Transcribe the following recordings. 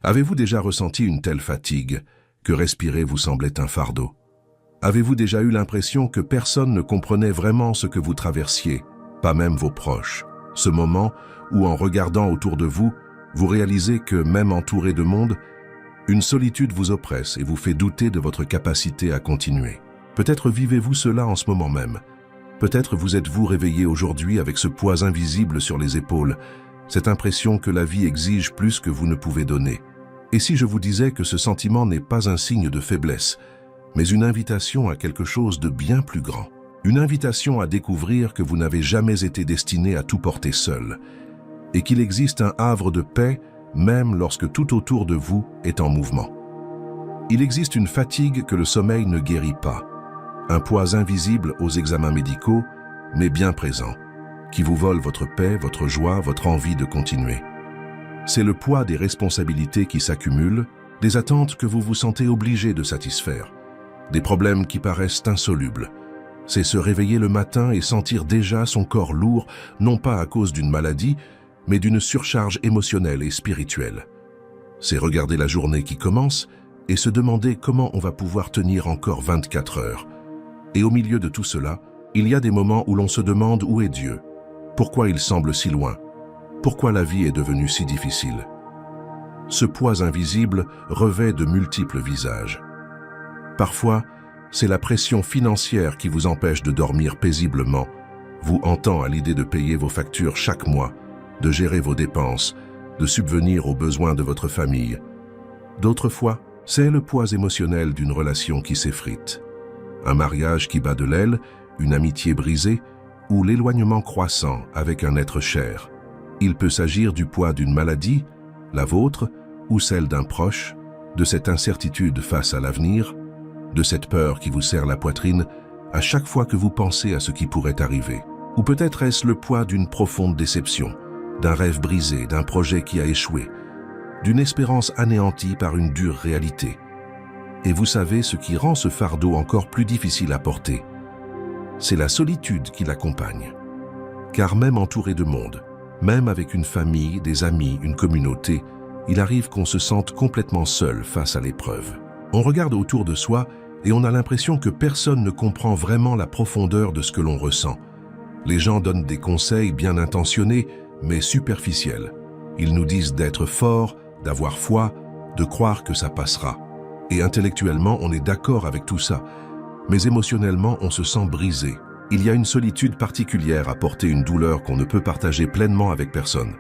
Avez-vous déjà ressenti une telle fatigue que respirer vous semblait un fardeau? Avez-vous déjà eu l'impression que personne ne comprenait vraiment ce que vous traversiez, pas même vos proches? Ce moment où, en regardant autour de vous, vous réalisez que, même entouré de monde, une solitude vous oppresse et vous fait douter de votre capacité à continuer. Peut-être vivez-vous cela en ce moment même. Peut-être vous êtes-vous réveillé aujourd'hui avec ce poids invisible sur les épaules, cette impression que la vie exige plus que vous ne pouvez donner. Et si je vous disais que ce sentiment n'est pas un signe de faiblesse, mais une invitation à quelque chose de bien plus grand, une invitation à découvrir que vous n'avez jamais été destiné à tout porter seul, et qu'il existe un havre de paix même lorsque tout autour de vous est en mouvement. Il existe une fatigue que le sommeil ne guérit pas, un poids invisible aux examens médicaux, mais bien présent, qui vous vole votre paix, votre joie, votre envie de continuer. C'est le poids des responsabilités qui s'accumulent, des attentes que vous vous sentez obligé de satisfaire, des problèmes qui paraissent insolubles. C'est se réveiller le matin et sentir déjà son corps lourd, non pas à cause d'une maladie, mais d'une surcharge émotionnelle et spirituelle. C'est regarder la journée qui commence et se demander comment on va pouvoir tenir encore 24 heures. Et au milieu de tout cela, il y a des moments où l'on se demande où est Dieu, pourquoi il semble si loin, pourquoi la vie est devenue si difficile. Ce poids invisible revêt de multiples visages. Parfois, c'est la pression financière qui vous empêche de dormir paisiblement, vous hantant à l'idée de payer vos factures chaque mois, de gérer vos dépenses, de subvenir aux besoins de votre famille. D'autres fois, c'est le poids émotionnel d'une relation qui s'effrite. Un mariage qui bat de l'aile, une amitié brisée ou l'éloignement croissant avec un être cher. Il peut s'agir du poids d'une maladie, la vôtre ou celle d'un proche, de cette incertitude face à l'avenir, de cette peur qui vous serre la poitrine à chaque fois que vous pensez à ce qui pourrait arriver. Ou peut-être est-ce le poids d'une profonde déception, d'un rêve brisé, d'un projet qui a échoué, d'une espérance anéantie par une dure réalité. Et vous savez ce qui rend ce fardeau encore plus difficile à porter. C'est la solitude qui l'accompagne. Car même entouré de monde, même avec une famille, des amis, une communauté, il arrive qu'on se sente complètement seul face à l'épreuve. On regarde autour de soi et on a l'impression que personne ne comprend vraiment la profondeur de ce que l'on ressent. Les gens donnent des conseils bien intentionnés, mais superficiels. Ils nous disent d'être forts, d'avoir foi, de croire que ça passera. Et intellectuellement, on est d'accord avec tout ça, mais émotionnellement, on se sent brisé. Il y a une solitude particulière à porter une douleur qu'on ne peut partager pleinement avec personne.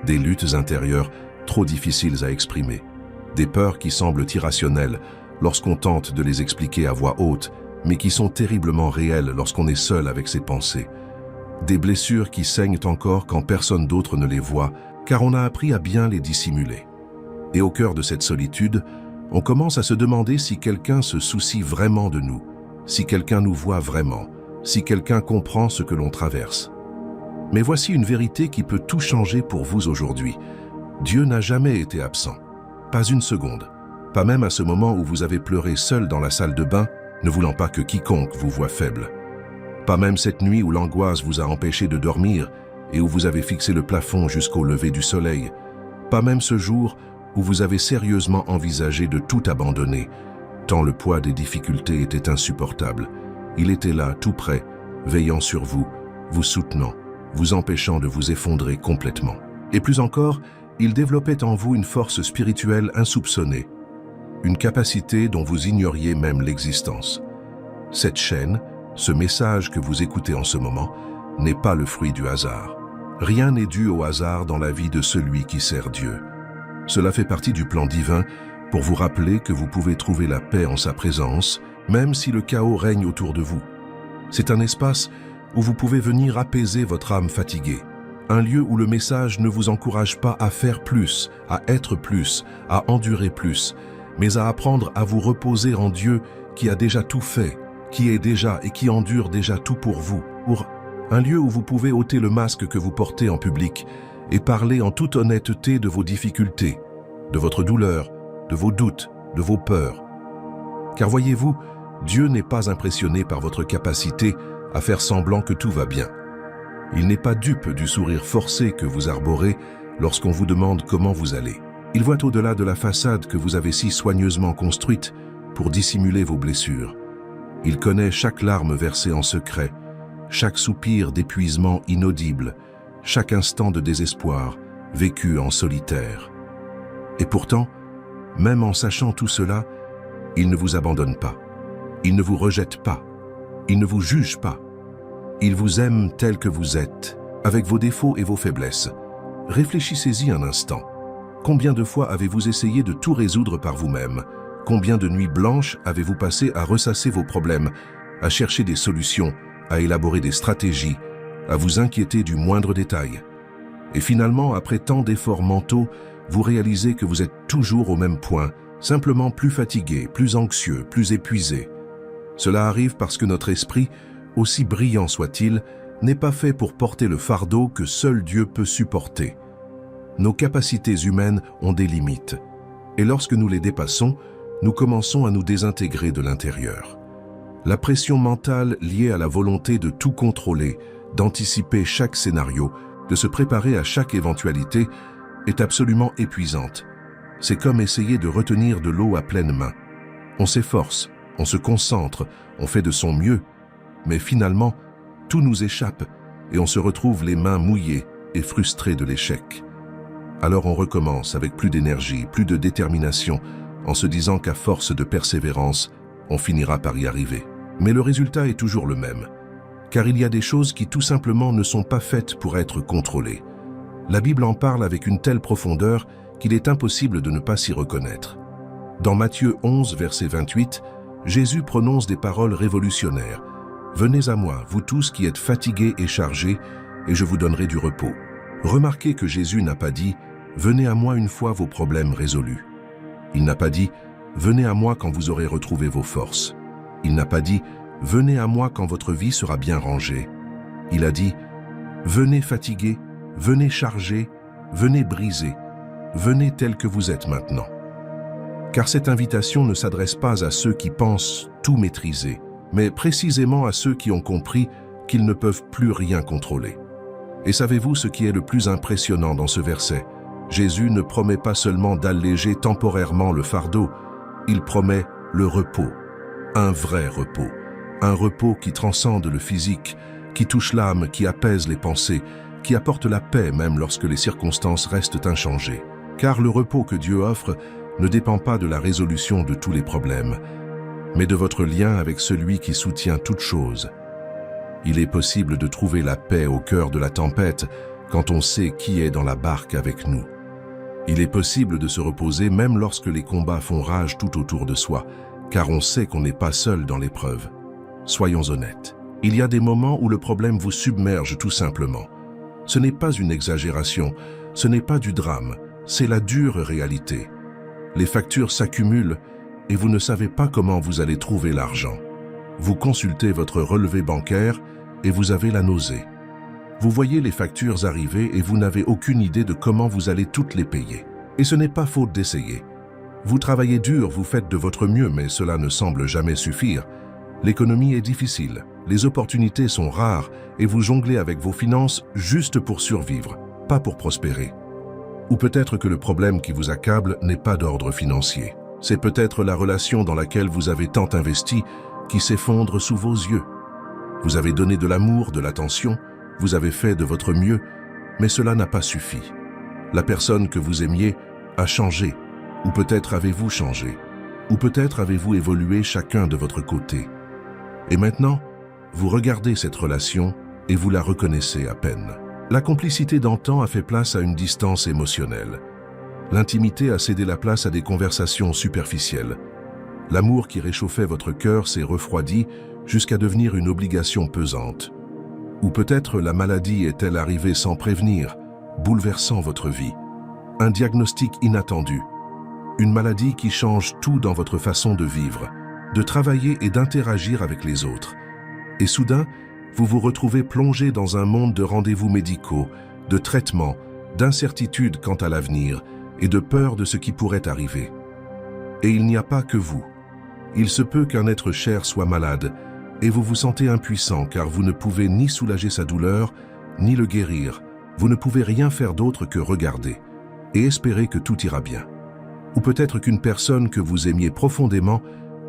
Des luttes intérieures trop difficiles à exprimer. Des peurs qui semblent irrationnelles lorsqu'on tente de les expliquer à voix haute, mais qui sont terriblement réelles lorsqu'on est seul avec ses pensées. Des blessures qui saignent encore quand personne d'autre ne les voit, car on a appris à bien les dissimuler. Et au cœur de cette solitude, on commence à se demander si quelqu'un se soucie vraiment de nous, si quelqu'un nous voit vraiment, si quelqu'un comprend ce que l'on traverse. Mais voici une vérité qui peut tout changer pour vous aujourd'hui. Dieu n'a jamais été absent. Pas une seconde. Pas même à ce moment où vous avez pleuré seul dans la salle de bain, ne voulant pas que quiconque vous voie faible. Pas même cette nuit où l'angoisse vous a empêché de dormir et où vous avez fixé le plafond jusqu'au lever du soleil. Pas même ce jour où vous avez sérieusement envisagé de tout abandonner, tant le poids des difficultés était insupportable. Il était là, tout près, veillant sur vous, vous soutenant, vous empêchant de vous effondrer complètement. Et plus encore, il développait en vous une force spirituelle insoupçonnée, une capacité dont vous ignoriez même l'existence. Cette chaîne, ce message que vous écoutez en ce moment, n'est pas le fruit du hasard. Rien n'est dû au hasard dans la vie de celui qui sert Dieu. Cela fait partie du plan divin pour vous rappeler que vous pouvez trouver la paix en sa présence, même si le chaos règne autour de vous. C'est un espace où vous pouvez venir apaiser votre âme fatiguée. Un lieu où le message ne vous encourage pas à faire plus, à être plus, à endurer plus, mais à apprendre à vous reposer en Dieu qui a déjà tout fait, qui est déjà et qui endure déjà tout pour vous. Un lieu où vous pouvez ôter le masque que vous portez en public et parler en toute honnêteté de vos difficultés, de votre douleur, de vos doutes, de vos peurs. Car voyez-vous, Dieu n'est pas impressionné par votre capacité à faire semblant que tout va bien. Il n'est pas dupe du sourire forcé que vous arborez lorsqu'on vous demande comment vous allez. Il voit au-delà de la façade que vous avez si soigneusement construite pour dissimuler vos blessures. Il connaît chaque larme versée en secret, chaque soupir d'épuisement inaudible, chaque instant de désespoir vécu en solitaire. Et pourtant, même en sachant tout cela, il ne vous abandonne pas. Il ne vous rejette pas. Il ne vous juge pas. Il vous aime tel que vous êtes, avec vos défauts et vos faiblesses. Réfléchissez-y un instant. Combien de fois avez-vous essayé de tout résoudre par vous-même? Combien de nuits blanches avez-vous passé à ressasser vos problèmes, à chercher des solutions, à élaborer des stratégies, à vous inquiéter du moindre détail? Et finalement, après tant d'efforts mentaux, vous réalisez que vous êtes toujours au même point, simplement plus fatigué, plus anxieux, plus épuisé. Cela arrive parce que notre esprit, aussi brillant soit-il, n'est pas fait pour porter le fardeau que seul Dieu peut supporter. Nos capacités humaines ont des limites, et lorsque nous les dépassons, nous commençons à nous désintégrer de l'intérieur. La pression mentale liée à la volonté de tout contrôler, d'anticiper chaque scénario, de se préparer à chaque éventualité, est absolument épuisante. C'est comme essayer de retenir de l'eau à pleine main. On s'efforce, on se concentre, on fait de son mieux, mais finalement, tout nous échappe et on se retrouve les mains mouillées et frustrés de l'échec. Alors on recommence avec plus d'énergie, plus de détermination, en se disant qu'à force de persévérance, on finira par y arriver. Mais le résultat est toujours le même, car il y a des choses qui tout simplement ne sont pas faites pour être contrôlées. La Bible en parle avec une telle profondeur qu'il est impossible de ne pas s'y reconnaître. Dans Matthieu 11, verset 28, Jésus prononce des paroles révolutionnaires. « Venez à moi, vous tous qui êtes fatigués et chargés, et je vous donnerai du repos. » Remarquez que Jésus n'a pas dit « Venez à moi une fois vos problèmes résolus ». Il n'a pas dit « Venez à moi quand vous aurez retrouvé vos forces ». Il n'a pas dit « Venez à moi quand votre vie sera bien rangée ». Il a dit « Venez fatigués, venez chargés, venez brisés, venez tels que vous êtes maintenant ». Car cette invitation ne s'adresse pas à ceux qui pensent tout maîtriser, mais précisément à ceux qui ont compris qu'ils ne peuvent plus rien contrôler. Et savez-vous ce qui est le plus impressionnant dans ce verset? Jésus ne promet pas seulement d'alléger temporairement le fardeau, il promet le repos, un vrai repos, un repos qui transcende le physique, qui touche l'âme, qui apaise les pensées, qui apporte la paix même lorsque les circonstances restent inchangées. Car le repos que Dieu offre ne dépend pas de la résolution de tous les problèmes, mais de votre lien avec celui qui soutient toutes choses. Il est possible de trouver la paix au cœur de la tempête quand on sait qui est dans la barque avec nous. Il est possible de se reposer même lorsque les combats font rage tout autour de soi, car on sait qu'on n'est pas seul dans l'épreuve. Soyons honnêtes, il y a des moments où le problème vous submerge tout simplement. Ce n'est pas une exagération, ce n'est pas du drame, c'est la dure réalité. Les factures s'accumulent et vous ne savez pas comment vous allez trouver l'argent. Vous consultez votre relevé bancaire et vous avez la nausée. Vous voyez les factures arriver et vous n'avez aucune idée de comment vous allez toutes les payer. Et ce n'est pas faute d'essayer. Vous travaillez dur, vous faites de votre mieux, mais cela ne semble jamais suffire. L'économie est difficile, les opportunités sont rares et vous jonglez avec vos finances juste pour survivre, pas pour prospérer. Ou peut-être que le problème qui vous accable n'est pas d'ordre financier. C'est peut-être la relation dans laquelle vous avez tant investi qui s'effondre sous vos yeux. Vous avez donné de l'amour, de l'attention, vous avez fait de votre mieux, mais cela n'a pas suffi. La personne que vous aimiez a changé, ou peut-être avez-vous changé, ou peut-être avez-vous évolué chacun de votre côté. Et maintenant, vous regardez cette relation et vous la reconnaissez à peine. La complicité d'antan a fait place à une distance émotionnelle. L'intimité a cédé la place à des conversations superficielles. L'amour qui réchauffait votre cœur s'est refroidi jusqu'à devenir une obligation pesante. Ou peut-être la maladie est-elle arrivée sans prévenir, bouleversant votre vie. Un diagnostic inattendu. Une maladie qui change tout dans votre façon de vivre, de travailler et d'interagir avec les autres. Et soudain, vous vous retrouvez plongé dans un monde de rendez-vous médicaux, de traitements, d'incertitudes quant à l'avenir et de peur de ce qui pourrait arriver. Et il n'y a pas que vous. Il se peut qu'un être cher soit malade et vous vous sentez impuissant car vous ne pouvez ni soulager sa douleur, ni le guérir. Vous ne pouvez rien faire d'autre que regarder. et espérez que tout ira bien. Ou peut-être qu'une personne que vous aimiez profondément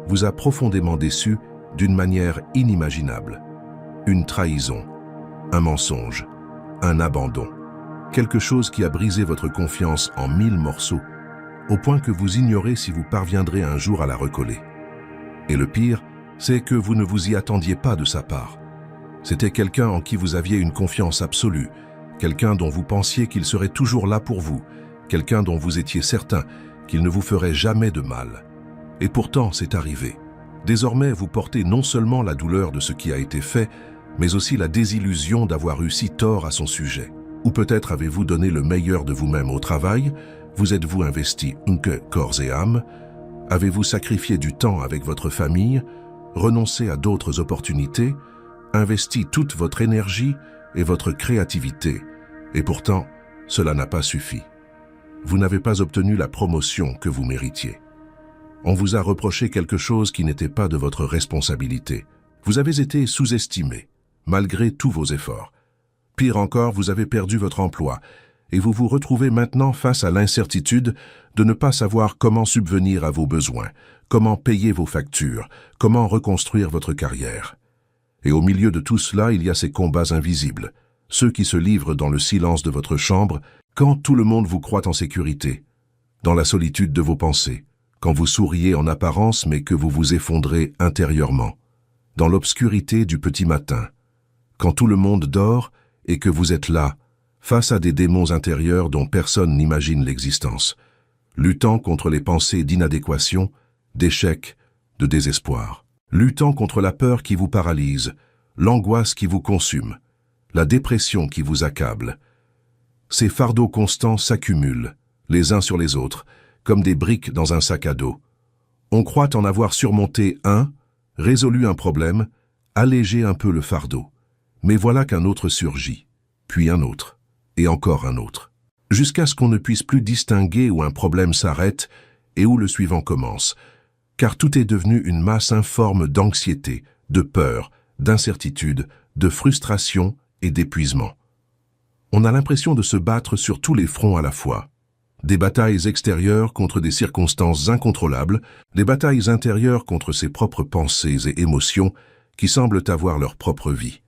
vous a profondément déçu d'une manière inimaginable. Une trahison, un mensonge, un abandon. Quelque chose qui a brisé votre confiance en 1000 morceaux, au point que vous ignorez si vous parviendrez un jour à la recoller. Et le pire, c'est que vous ne vous y attendiez pas de sa part. C'était quelqu'un en qui vous aviez une confiance absolue, quelqu'un dont vous pensiez qu'il serait toujours là pour vous, quelqu'un dont vous étiez certain qu'il ne vous ferait jamais de mal. Et pourtant, c'est arrivé. Désormais, vous portez non seulement la douleur de ce qui a été fait, mais aussi la désillusion d'avoir eu si tort à son sujet. Ou peut-être avez-vous donné le meilleur de vous-même au travail, vous êtes-vous investi corps et âme, avez-vous sacrifié du temps avec votre famille, renoncé à d'autres opportunités, investi toute votre énergie et votre créativité, et pourtant, cela n'a pas suffi. Vous n'avez pas obtenu la promotion que vous méritiez. On vous a reproché quelque chose qui n'était pas de votre responsabilité. Vous avez été sous-estimé, malgré tous vos efforts. Pire encore, vous avez perdu votre emploi, et vous vous retrouvez maintenant face à l'incertitude de ne pas savoir comment subvenir à vos besoins, comment payer vos factures, comment reconstruire votre carrière. Et au milieu de tout cela, il y a ces combats invisibles, ceux qui se livrent dans le silence de votre chambre, quand tout le monde vous croit en sécurité, dans la solitude de vos pensées, quand vous souriez en apparence mais que vous vous effondrez intérieurement, dans l'obscurité du petit matin, quand tout le monde dort et que vous êtes là, face à des démons intérieurs dont personne n'imagine l'existence, luttant contre les pensées d'inadéquation, d'échec, de désespoir, luttant contre la peur qui vous paralyse, l'angoisse qui vous consume, la dépression qui vous accable. Ces fardeaux constants s'accumulent, les uns sur les autres, comme des briques dans un sac à dos. On croit en avoir surmonté un, résolu un problème, allégé un peu le fardeau. Mais voilà qu'un autre surgit, puis un autre, et encore un autre, jusqu'à ce qu'on ne puisse plus distinguer où un problème s'arrête et où le suivant commence, car tout est devenu une masse informe d'anxiété, de peur, d'incertitude, de frustration et d'épuisement. On a l'impression de se battre sur tous les fronts à la fois. Des batailles extérieures contre des circonstances incontrôlables, des batailles intérieures contre ses propres pensées et émotions qui semblent avoir leur propre vie.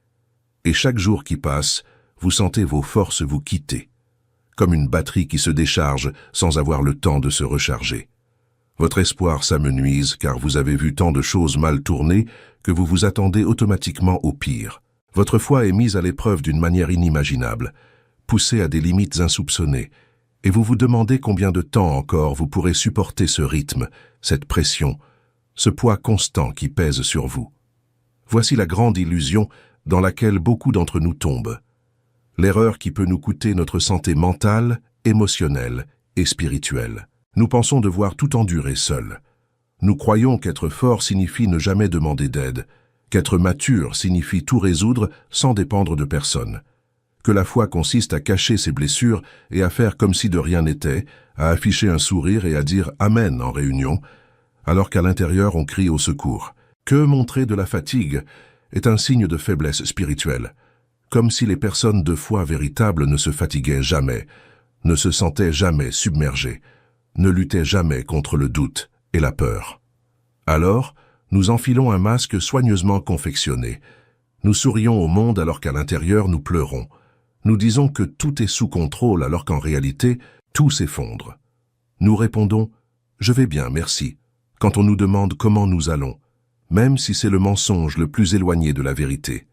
Et chaque jour qui passe, vous sentez vos forces vous quitter, comme une batterie qui se décharge sans avoir le temps de se recharger. Votre espoir s'amenuise car vous avez vu tant de choses mal tourner que vous vous attendez automatiquement au pire. Votre foi est mise à l'épreuve d'une manière inimaginable, poussée à des limites insoupçonnées, et vous vous demandez combien de temps encore vous pourrez supporter ce rythme, cette pression, ce poids constant qui pèse sur vous. Voici la grande illusion dans laquelle beaucoup d'entre nous tombent. L'erreur qui peut nous coûter notre santé mentale, émotionnelle et spirituelle. Nous pensons devoir tout endurer seuls. Nous croyons qu'être fort signifie ne jamais demander d'aide, qu'être mature signifie tout résoudre sans dépendre de personne, que la foi consiste à cacher ses blessures et à faire comme si de rien n'était, à afficher un sourire et à dire « Amen » en réunion, alors qu'à l'intérieur on crie au secours. Que montrer de la fatigue est un signe de faiblesse spirituelle, comme si les personnes de foi véritable ne se fatiguaient jamais, ne se sentaient jamais submergées, ne luttaient jamais contre le doute et la peur. Alors, nous enfilons un masque soigneusement confectionné. Nous sourions au monde alors qu'à l'intérieur nous pleurons. Nous disons que tout est sous contrôle alors qu'en réalité, tout s'effondre. Nous répondons « Je vais bien, merci » quand on nous demande comment nous allons, même si c'est le mensonge le plus éloigné de la vérité.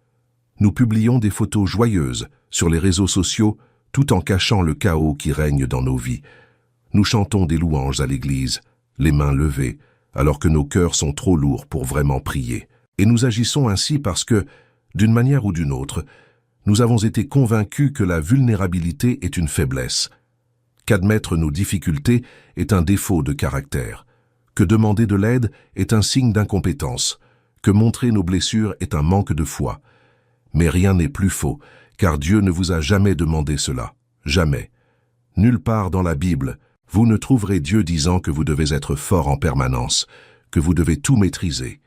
Nous publions des photos joyeuses sur les réseaux sociaux tout en cachant le chaos qui règne dans nos vies. Nous chantons des louanges à l'église, les mains levées, alors que nos cœurs sont trop lourds pour vraiment prier. Et nous agissons ainsi parce que, d'une manière ou d'une autre, nous avons été convaincus que la vulnérabilité est une faiblesse, qu'admettre nos difficultés est un défaut de caractère, que demander de l'aide est un signe d'incompétence, que montrer nos blessures est un manque de foi. Mais rien n'est plus faux, car Dieu ne vous a jamais demandé cela, jamais. Nulle part dans la Bible, vous ne trouverez Dieu disant que vous devez être fort en permanence, que vous devez tout maîtriser,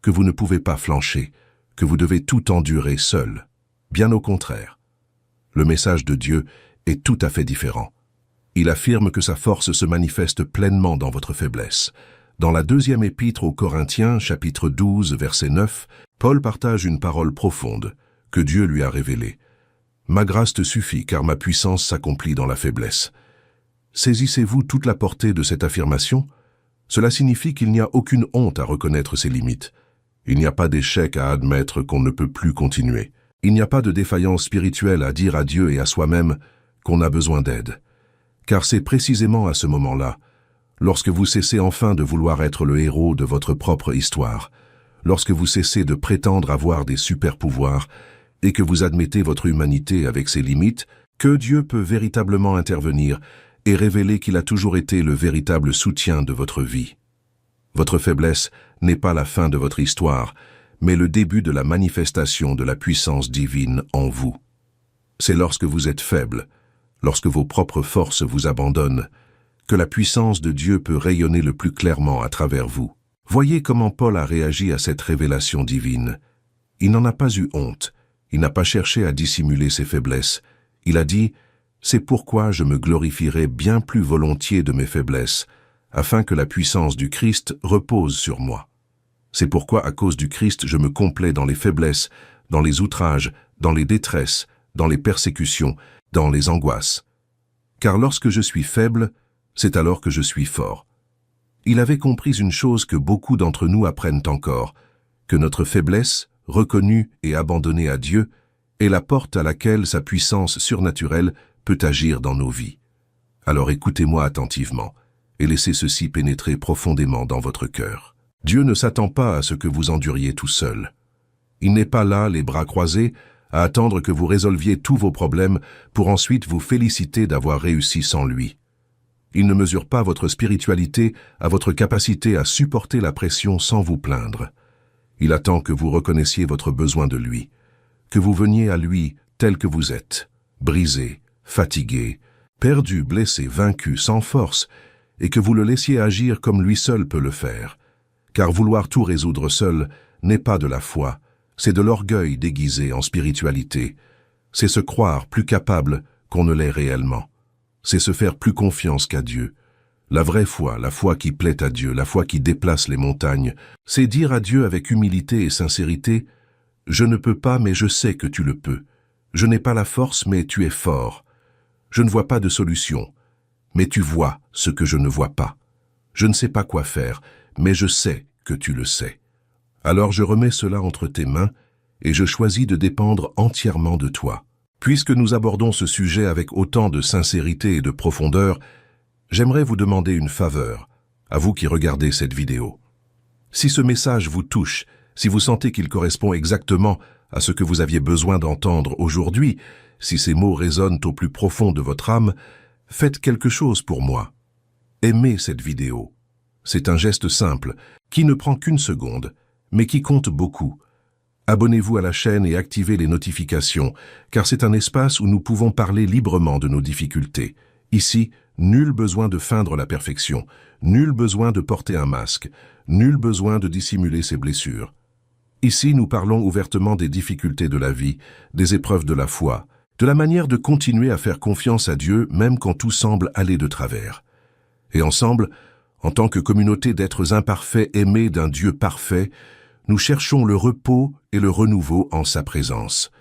que vous ne pouvez pas flancher, que vous devez tout endurer seul. Bien au contraire. Le message de Dieu est tout à fait différent. Il affirme que sa force se manifeste pleinement dans votre faiblesse. Dans la deuxième épître aux Corinthiens, chapitre 12, verset 9, Paul partage une parole profonde que Dieu lui a révélée. « Ma grâce te suffit, car ma puissance s'accomplit dans la faiblesse. » Saisissez-vous toute la portée de cette affirmation? Cela signifie qu'il n'y a aucune honte à reconnaître ses limites. Il n'y a pas d'échec à admettre qu'on ne peut plus continuer. Il n'y a pas de défaillance spirituelle à dire à Dieu et à soi-même qu'on a besoin d'aide. Car c'est précisément à ce moment-là, lorsque vous cessez enfin de vouloir être le héros de votre propre histoire, lorsque vous cessez de prétendre avoir des super-pouvoirs et que vous admettez votre humanité avec ses limites, que Dieu peut véritablement intervenir et révéler qu'il a toujours été le véritable soutien de votre vie. Votre faiblesse n'est pas la fin de votre histoire, mais le début de la manifestation de la puissance divine en vous. C'est lorsque vous êtes faible, lorsque vos propres forces vous abandonnent, que la puissance de Dieu peut rayonner le plus clairement à travers vous. Voyez comment Paul a réagi à cette révélation divine. Il n'en a pas eu honte, il n'a pas cherché à dissimuler ses faiblesses. Il a dit « C'est pourquoi je me glorifierai bien plus volontiers de mes faiblesses, afin que la puissance du Christ repose sur moi. C'est pourquoi à cause du Christ je me complais dans les faiblesses, dans les outrages, dans les détresses, dans les persécutions, dans les angoisses. Car lorsque je suis faible, c'est alors que je suis fort. » Il avait compris une chose que beaucoup d'entre nous apprennent encore, que notre faiblesse, reconnue et abandonnée à Dieu, est la porte à laquelle sa puissance surnaturelle peut agir dans nos vies. Alors écoutez-moi attentivement et laissez ceci pénétrer profondément dans votre cœur. Dieu ne s'attend pas à ce que vous enduriez tout seul. Il n'est pas là, les bras croisés, à attendre que vous résolviez tous vos problèmes pour ensuite vous féliciter d'avoir réussi sans lui. Il ne mesure pas votre spiritualité à votre capacité à supporter la pression sans vous plaindre. Il attend que vous reconnaissiez votre besoin de lui, que vous veniez à lui tel que vous êtes, brisé, fatigué, perdu, blessé, vaincu, sans force, et que vous le laissiez agir comme lui seul peut le faire. Car vouloir tout résoudre seul n'est pas de la foi, c'est de l'orgueil déguisé en spiritualité. C'est se croire plus capable qu'on ne l'est réellement. C'est se faire plus confiance qu'à Dieu. La vraie foi, la foi qui plaît à Dieu, la foi qui déplace les montagnes, c'est dire à Dieu avec humilité et sincérité « Je ne peux pas, mais je sais que tu le peux. Je n'ai pas la force, mais tu es fort. Je ne vois pas de solution, mais tu vois ce que je ne vois pas. Je ne sais pas quoi faire, mais je sais que tu le sais. Alors je remets cela entre tes mains et je choisis de dépendre entièrement de toi. » Puisque nous abordons ce sujet avec autant de sincérité et de profondeur, j'aimerais vous demander une faveur, à vous qui regardez cette vidéo. Si ce message vous touche, si vous sentez qu'il correspond exactement à ce que vous aviez besoin d'entendre aujourd'hui, si ces mots résonnent au plus profond de votre âme, faites quelque chose pour moi. Aimez cette vidéo. C'est un geste simple, qui ne prend qu'une seconde, mais qui compte beaucoup. Abonnez-vous à la chaîne et activez les notifications, car c'est un espace où nous pouvons parler librement de nos difficultés. Ici, nul besoin de feindre la perfection, nul besoin de porter un masque, nul besoin de dissimuler ses blessures. Ici, nous parlons ouvertement des difficultés de la vie, des épreuves de la foi, de la manière de continuer à faire confiance à Dieu même quand tout semble aller de travers. Et ensemble, en tant que communauté d'êtres imparfaits aimés d'un Dieu parfait, nous cherchons le repos et le renouveau en sa présence.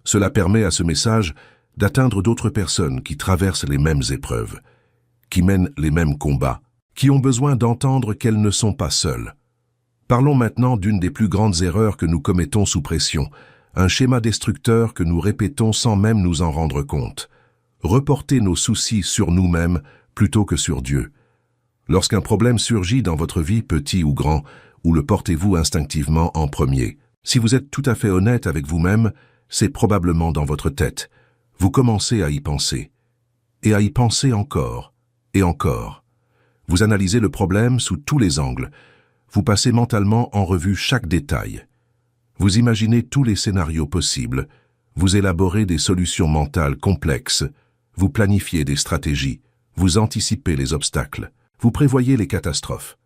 Cela permet à ce message d'atteindre d'autres personnes qui traversent les mêmes épreuves, qui mènent les mêmes combats, qui ont besoin d'entendre qu'elles ne sont pas seules. Parlons maintenant d'une des plus grandes erreurs que nous commettons sous pression, un schéma destructeur que nous répétons sans même nous en rendre compte. Reporter nos soucis sur nous-mêmes plutôt que sur Dieu. Lorsqu'un problème surgit dans votre vie, petit ou grand, où le portez-vous instinctivement en premier? Si vous êtes tout à fait honnête avec vous-même, c'est probablement dans votre tête. Vous commencez à y penser. Et à y penser encore, et encore. Vous analysez le problème sous tous les angles. Vous passez mentalement en revue chaque détail. Vous imaginez tous les scénarios possibles. Vous élaborez des solutions mentales complexes. Vous planifiez des stratégies. Vous anticipez les obstacles. Vous prévoyez les catastrophes.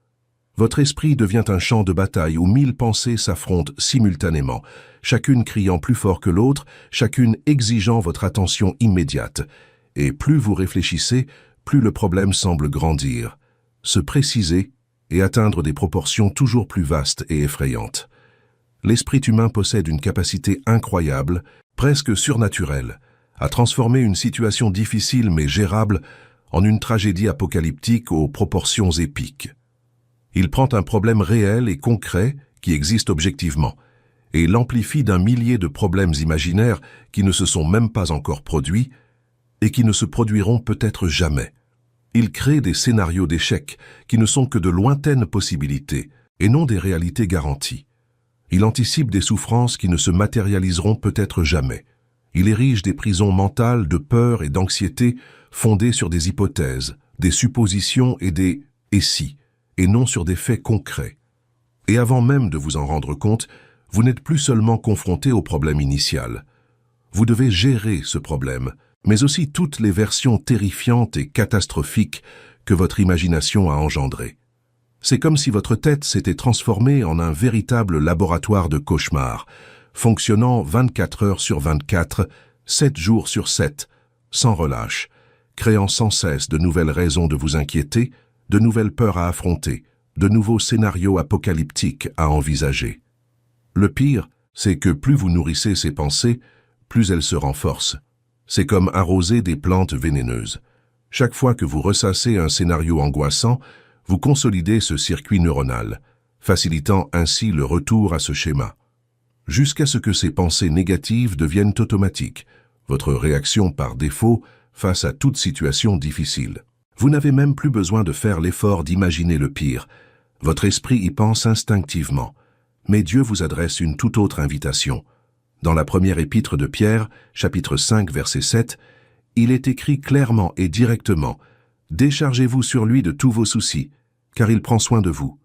Votre esprit devient un champ de bataille où 1000 pensées s'affrontent simultanément, chacune criant plus fort que l'autre, chacune exigeant votre attention immédiate. Et plus vous réfléchissez, plus le problème semble grandir, se préciser et atteindre des proportions toujours plus vastes et effrayantes. L'esprit humain possède une capacité incroyable, presque surnaturelle, à transformer une situation difficile mais gérable en une tragédie apocalyptique aux proportions épiques. Il prend un problème réel et concret qui existe objectivement, et l'amplifie d'un millier de problèmes imaginaires qui ne se sont même pas encore produits et qui ne se produiront peut-être jamais. Il crée des scénarios d'échecs qui ne sont que de lointaines possibilités et non des réalités garanties. Il anticipe des souffrances qui ne se matérialiseront peut-être jamais. Il érige des prisons mentales de peur et d'anxiété fondées sur des hypothèses, des suppositions et des « et si », et non sur des faits concrets. Et avant même de vous en rendre compte, vous n'êtes plus seulement confronté au problème initial. Vous devez gérer ce problème, mais aussi toutes les versions terrifiantes et catastrophiques que votre imagination a engendrées. C'est comme si votre tête s'était transformée en un véritable laboratoire de cauchemars, fonctionnant 24 heures sur 24, 7 jours sur 7, sans relâche, créant sans cesse de nouvelles raisons de vous inquiéter, de nouvelles peurs à affronter, de nouveaux scénarios apocalyptiques à envisager. Le pire, c'est que plus vous nourrissez ces pensées, plus elles se renforcent. C'est comme arroser des plantes vénéneuses. Chaque fois que vous ressassez un scénario angoissant, vous consolidez ce circuit neuronal, facilitant ainsi le retour à ce schéma. Jusqu'à ce que ces pensées négatives deviennent automatiques, votre réaction par défaut face à toute situation difficile. Vous n'avez même plus besoin de faire l'effort d'imaginer le pire. Votre esprit y pense instinctivement. Mais Dieu vous adresse une toute autre invitation. Dans la première épître de Pierre, chapitre 5, verset 7, il est écrit clairement et directement « Déchargez-vous sur lui de tous vos soucis, car il prend soin de vous. »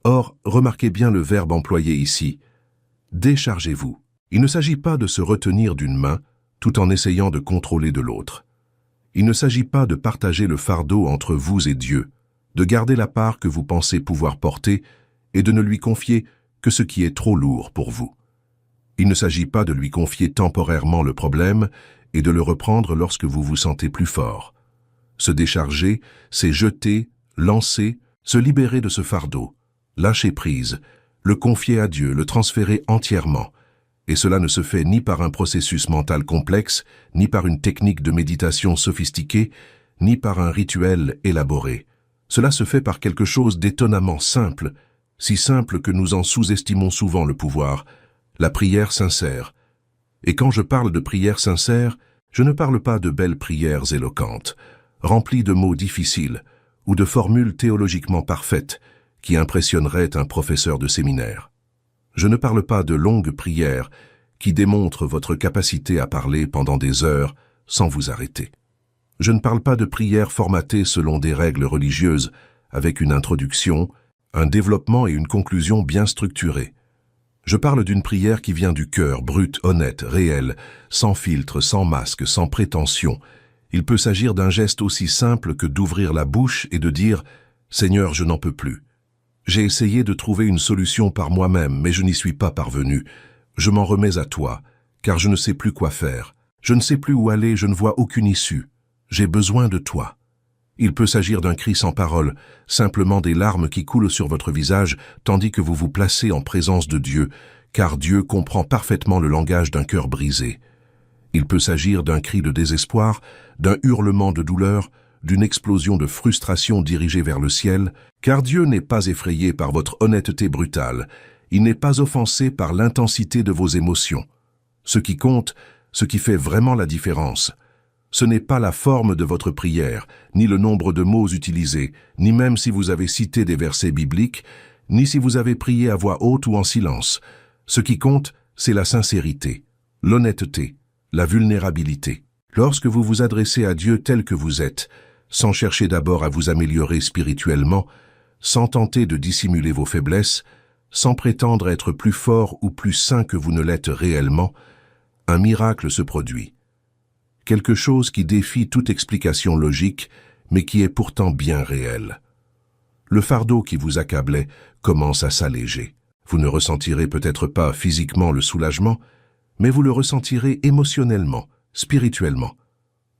Or, remarquez bien le verbe employé ici. « Déchargez-vous ». Il ne s'agit pas de se retenir d'une main tout en essayant de contrôler de l'autre. Il ne s'agit pas de partager le fardeau entre vous et Dieu, de garder la part que vous pensez pouvoir porter et de ne lui confier que ce qui est trop lourd pour vous. Il ne s'agit pas de lui confier temporairement le problème et de le reprendre lorsque vous vous sentez plus fort. Se décharger, c'est jeter, lancer, se libérer de ce fardeau, lâcher prise, le confier à Dieu, le transférer entièrement. Et cela ne se fait ni par un processus mental complexe, ni par une technique de méditation sophistiquée, ni par un rituel élaboré. Cela se fait par quelque chose d'étonnamment simple, si simple que nous en sous-estimons souvent le pouvoir, la prière sincère. Et quand je parle de prière sincère, je ne parle pas de belles prières éloquentes, remplies de mots difficiles, ou de formules théologiquement parfaites, qui impressionneraient un professeur de séminaire. Je ne parle pas de longues prières qui démontrent votre capacité à parler pendant des heures sans vous arrêter. Je ne parle pas de prières formatées selon des règles religieuses, avec une introduction, un développement et une conclusion bien structurées. Je parle d'une prière qui vient du cœur, brute, honnête, réelle, sans filtre, sans masque, sans prétention. Il peut s'agir d'un geste aussi simple que d'ouvrir la bouche et de dire « Seigneur, je n'en peux plus. J'ai essayé de trouver une solution par moi-même, mais je n'y suis pas parvenu. Je m'en remets à toi, car je ne sais plus quoi faire. Je ne sais plus où aller, je ne vois aucune issue. J'ai besoin de toi. » Il peut s'agir d'un cri sans parole, simplement des larmes qui coulent sur votre visage tandis que vous vous placez en présence de Dieu, car Dieu comprend parfaitement le langage d'un cœur brisé. Il peut s'agir d'un cri de désespoir, d'un hurlement de douleur, d'une explosion de frustration dirigée vers le ciel, car Dieu n'est pas effrayé par votre honnêteté brutale, il n'est pas offensé par l'intensité de vos émotions. Ce qui compte, ce qui fait vraiment la différence, ce n'est pas la forme de votre prière, ni le nombre de mots utilisés, ni même si vous avez cité des versets bibliques, ni si vous avez prié à voix haute ou en silence. Ce qui compte, c'est la sincérité, l'honnêteté, la vulnérabilité. Lorsque vous vous adressez à Dieu tel que vous êtes, sans chercher d'abord à vous améliorer spirituellement, sans tenter de dissimuler vos faiblesses, sans prétendre être plus fort ou plus saint que vous ne l'êtes réellement, un miracle se produit. Quelque chose qui défie toute explication logique, mais qui est pourtant bien réel. Le fardeau qui vous accablait commence à s'alléger. Vous ne ressentirez peut-être pas physiquement le soulagement, mais vous le ressentirez émotionnellement, spirituellement.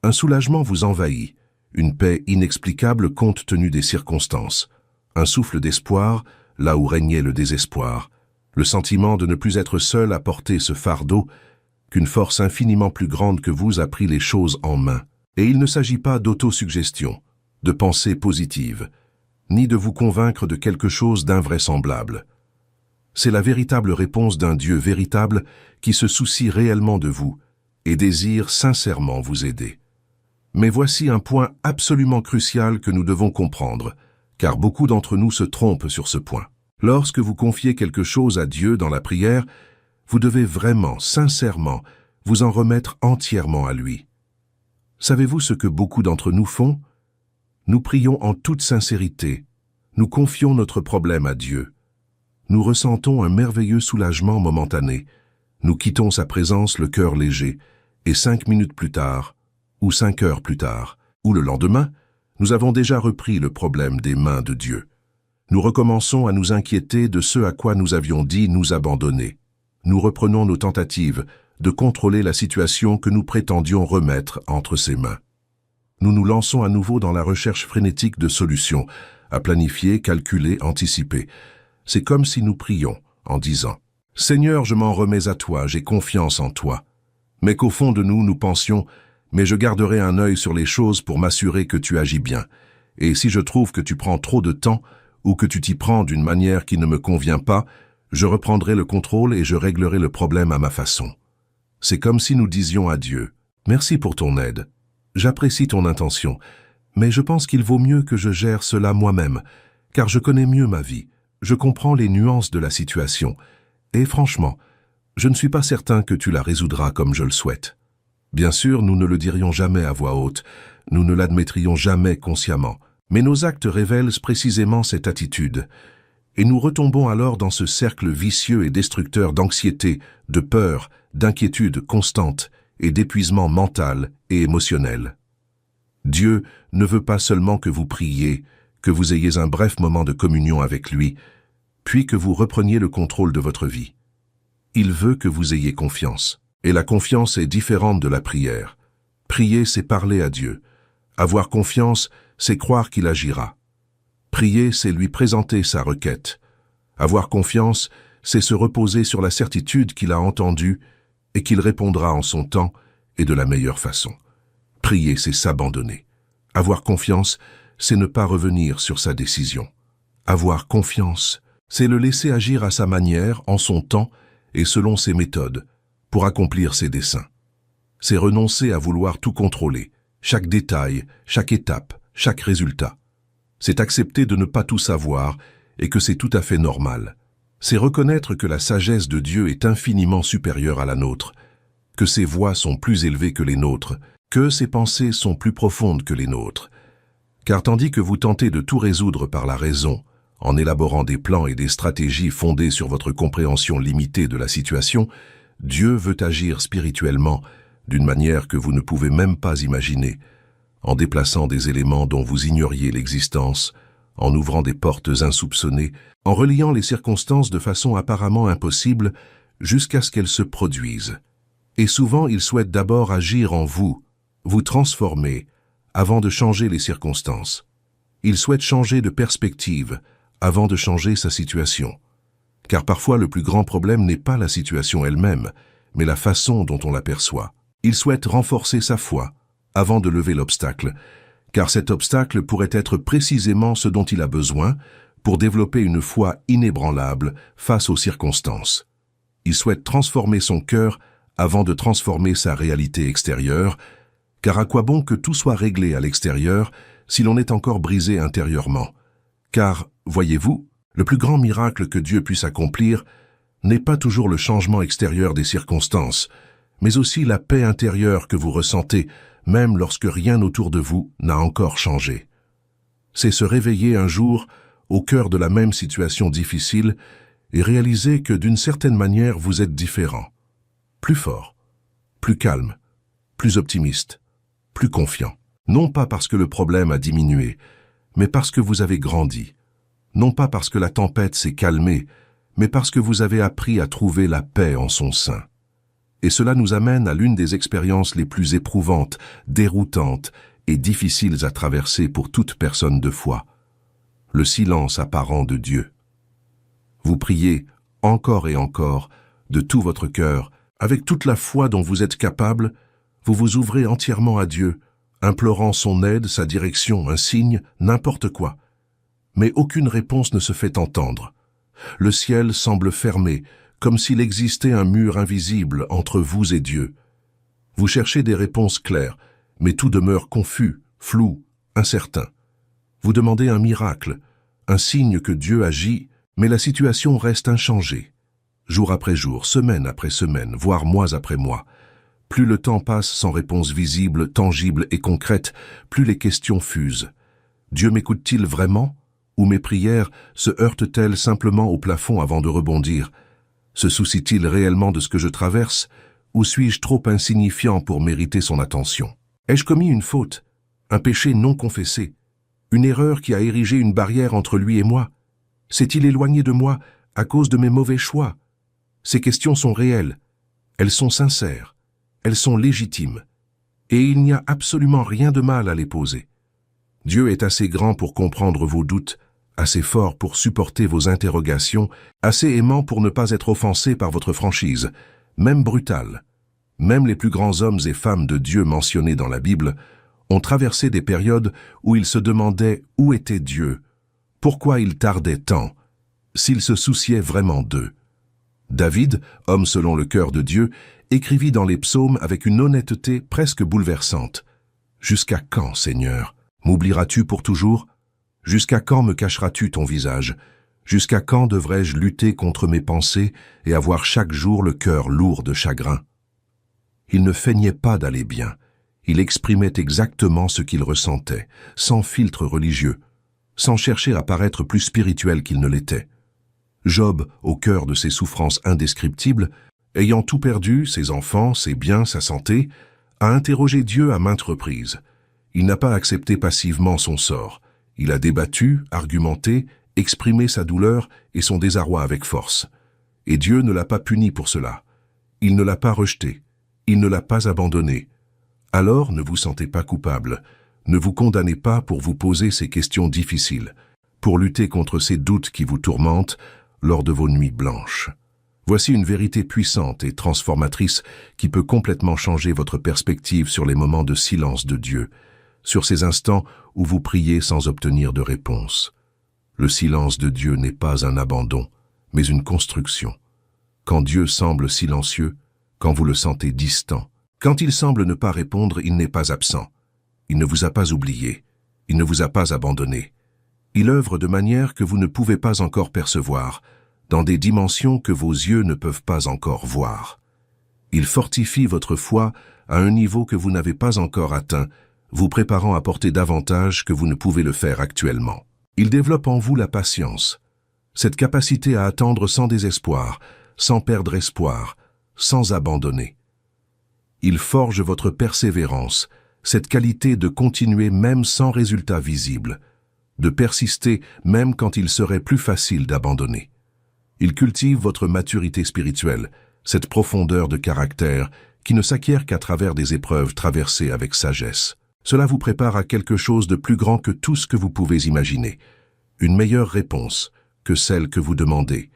Un soulagement vous envahit, une paix inexplicable compte tenu des circonstances, un souffle d'espoir là où régnait le désespoir, le sentiment de ne plus être seul à porter ce fardeau, qu'une force infiniment plus grande que vous a pris les choses en main. Et il ne s'agit pas d'autosuggestion, de pensée positive, ni de vous convaincre de quelque chose d'invraisemblable. C'est la véritable réponse d'un Dieu véritable qui se soucie réellement de vous et désire sincèrement vous aider. Mais voici un point absolument crucial que nous devons comprendre, car beaucoup d'entre nous se trompent sur ce point. Lorsque vous confiez quelque chose à Dieu dans la prière, vous devez vraiment, sincèrement, vous en remettre entièrement à lui. Savez-vous ce que beaucoup d'entre nous font? Nous prions en toute sincérité, nous confions notre problème à Dieu. Nous ressentons un merveilleux soulagement momentané, nous quittons sa présence le cœur léger, et 5 minutes plus tard, ou 5 heures plus tard, ou le lendemain, nous avons déjà repris le problème des mains de Dieu. Nous recommençons à nous inquiéter de ce à quoi nous avions dit nous abandonner. Nous reprenons nos tentatives de contrôler la situation que nous prétendions remettre entre ses mains. Nous nous lançons à nouveau dans la recherche frénétique de solutions, à planifier, calculer, anticiper. C'est comme si nous prions en disant « Seigneur, je m'en remets à toi, j'ai confiance en toi. » Mais qu'au fond de nous, nous pensions « Mais je garderai un œil sur les choses pour m'assurer que tu agis bien. Et si je trouve que tu prends trop de temps, ou que tu t'y prends d'une manière qui ne me convient pas, je reprendrai le contrôle et je réglerai le problème à ma façon. » C'est comme si nous disions à Dieu « Merci pour ton aide. J'apprécie ton intention, mais je pense qu'il vaut mieux que je gère cela moi-même, car je connais mieux ma vie, je comprends les nuances de la situation, et franchement, je ne suis pas certain que tu la résoudras comme je le souhaite. » Bien sûr, nous ne le dirions jamais à voix haute, nous ne l'admettrions jamais consciemment, mais nos actes révèlent précisément cette attitude, et nous retombons alors dans ce cercle vicieux et destructeur d'anxiété, de peur, d'inquiétude constante et d'épuisement mental et émotionnel. Dieu ne veut pas seulement que vous priez, que vous ayez un bref moment de communion avec lui, puis que vous repreniez le contrôle de votre vie. Il veut que vous ayez confiance, et la confiance est différente de la prière. Prier, c'est parler à Dieu. Avoir confiance, c'est croire qu'il agira. Prier, c'est lui présenter sa requête. Avoir confiance, c'est se reposer sur la certitude qu'il a entendue et qu'il répondra en son temps et de la meilleure façon. Prier, c'est s'abandonner. Avoir confiance, c'est ne pas revenir sur sa décision. Avoir confiance, c'est le laisser agir à sa manière, en son temps et selon ses méthodes, pour accomplir ses desseins. C'est renoncer à vouloir tout contrôler, chaque détail, chaque étape, chaque résultat. C'est accepter de ne pas tout savoir et que c'est tout à fait normal. C'est reconnaître que la sagesse de Dieu est infiniment supérieure à la nôtre, que ses voies sont plus élevées que les nôtres, que ses pensées sont plus profondes que les nôtres. Car tandis que vous tentez de tout résoudre par la raison, en élaborant des plans et des stratégies fondées sur votre compréhension limitée de la situation, Dieu veut agir spirituellement d'une manière que vous ne pouvez même pas imaginer, en déplaçant des éléments dont vous ignoriez l'existence, en ouvrant des portes insoupçonnées, en reliant les circonstances de façon apparemment impossible jusqu'à ce qu'elles se produisent. Et souvent, il souhaite d'abord agir en vous, vous transformer, avant de changer les circonstances. Il souhaite changer de perspective avant de changer sa situation. Car parfois, le plus grand problème n'est pas la situation elle-même, mais la façon dont on l'aperçoit. Il souhaite renforcer sa foi avant de lever l'obstacle, car cet obstacle pourrait être précisément ce dont il a besoin pour développer une foi inébranlable face aux circonstances. Il souhaite transformer son cœur avant de transformer sa réalité extérieure, car à quoi bon que tout soit réglé à l'extérieur si l'on est encore brisé intérieurement? Car, voyez-vous, le plus grand miracle que Dieu puisse accomplir n'est pas toujours le changement extérieur des circonstances, mais aussi la paix intérieure que vous ressentez, même lorsque rien autour de vous n'a encore changé. C'est se réveiller un jour au cœur de la même situation difficile et réaliser que d'une certaine manière vous êtes différent, plus fort, plus calme, plus optimiste, plus confiant. Non pas parce que le problème a diminué, mais parce que vous avez grandi. Non pas parce que la tempête s'est calmée, mais parce que vous avez appris à trouver la paix en son sein. Et cela nous amène à l'une des expériences les plus éprouvantes, déroutantes et difficiles à traverser pour toute personne de foi. Le silence apparent de Dieu. Vous priez encore et encore, de tout votre cœur, avec toute la foi dont vous êtes capable, vous vous ouvrez entièrement à Dieu, implorant son aide, sa direction, un signe, n'importe quoi. Mais aucune réponse ne se fait entendre. Le ciel semble fermé, comme s'il existait un mur invisible entre vous et Dieu. Vous cherchez des réponses claires, mais tout demeure confus, flou, incertain. Vous demandez un miracle, un signe que Dieu agit, mais la situation reste inchangée. Jour après jour, semaine après semaine, voire mois après mois. Plus le temps passe sans réponse visible, tangible et concrète, plus les questions fusent. Dieu m'écoute-t-il vraiment? Ou mes prières se heurtent-elles simplement au plafond avant de rebondir? Se soucie-t-il réellement de ce que je traverse? Ou suis-je trop insignifiant pour mériter son attention? Ai-je commis une faute? Un péché non confessé? Une erreur qui a érigé une barrière entre lui et moi? S'est-il éloigné de moi à cause de mes mauvais choix? Ces questions sont réelles, elles sont sincères, elles sont légitimes, et il n'y a absolument rien de mal à les poser. Dieu est assez grand pour comprendre vos doutes, assez fort pour supporter vos interrogations, assez aimant pour ne pas être offensé par votre franchise, même brutale. Même les plus grands hommes et femmes de Dieu mentionnés dans la Bible ont traversé des périodes où ils se demandaient où était Dieu, pourquoi il tardait tant, s'il se souciait vraiment d'eux. David, homme selon le cœur de Dieu, écrivit dans les psaumes avec une honnêteté presque bouleversante. « Jusqu'à quand, Seigneur? M'oublieras-tu pour toujours? Jusqu'à quand me cacheras-tu ton visage? Jusqu'à quand devrais-je lutter contre mes pensées et avoir chaque jour le cœur lourd de chagrin ?» Il ne feignait pas d'aller bien. Il exprimait exactement ce qu'il ressentait, sans filtre religieux, sans chercher à paraître plus spirituel qu'il ne l'était. Job, au cœur de ses souffrances indescriptibles, ayant tout perdu, ses enfants, ses biens, sa santé, a interrogé Dieu à maintes reprises. Il n'a pas accepté passivement son sort. Il a débattu, argumenté, exprimé sa douleur et son désarroi avec force. Et Dieu ne l'a pas puni pour cela. Il ne l'a pas rejeté. Il ne l'a pas abandonné. Alors ne vous sentez pas coupable. Ne vous condamnez pas pour vous poser ces questions difficiles, pour lutter contre ces doutes qui vous tourmentent lors de vos nuits blanches. Voici une vérité puissante et transformatrice qui peut complètement changer votre perspective sur les moments de silence de Dieu, sur ces instants où vous priez sans obtenir de réponse. Le silence de Dieu n'est pas un abandon, mais une construction. Quand Dieu semble silencieux, quand vous le sentez distant, quand il semble ne pas répondre, il n'est pas absent. Il ne vous a pas oublié, il ne vous a pas abandonné. Il œuvre de manière que vous ne pouvez pas encore percevoir, dans des dimensions que vos yeux ne peuvent pas encore voir. Il fortifie votre foi à un niveau que vous n'avez pas encore atteint, vous préparant à porter davantage que vous ne pouvez le faire actuellement. Il développe en vous la patience, cette capacité à attendre sans désespoir, sans perdre espoir, sans abandonner. Il forge votre persévérance, cette qualité de continuer même sans résultat visible, de persister même quand il serait plus facile d'abandonner. Il cultive votre maturité spirituelle, cette profondeur de caractère qui ne s'acquiert qu'à travers des épreuves traversées avec sagesse. Cela vous prépare à quelque chose de plus grand que tout ce que vous pouvez imaginer. Une meilleure réponse que celle que vous demandez.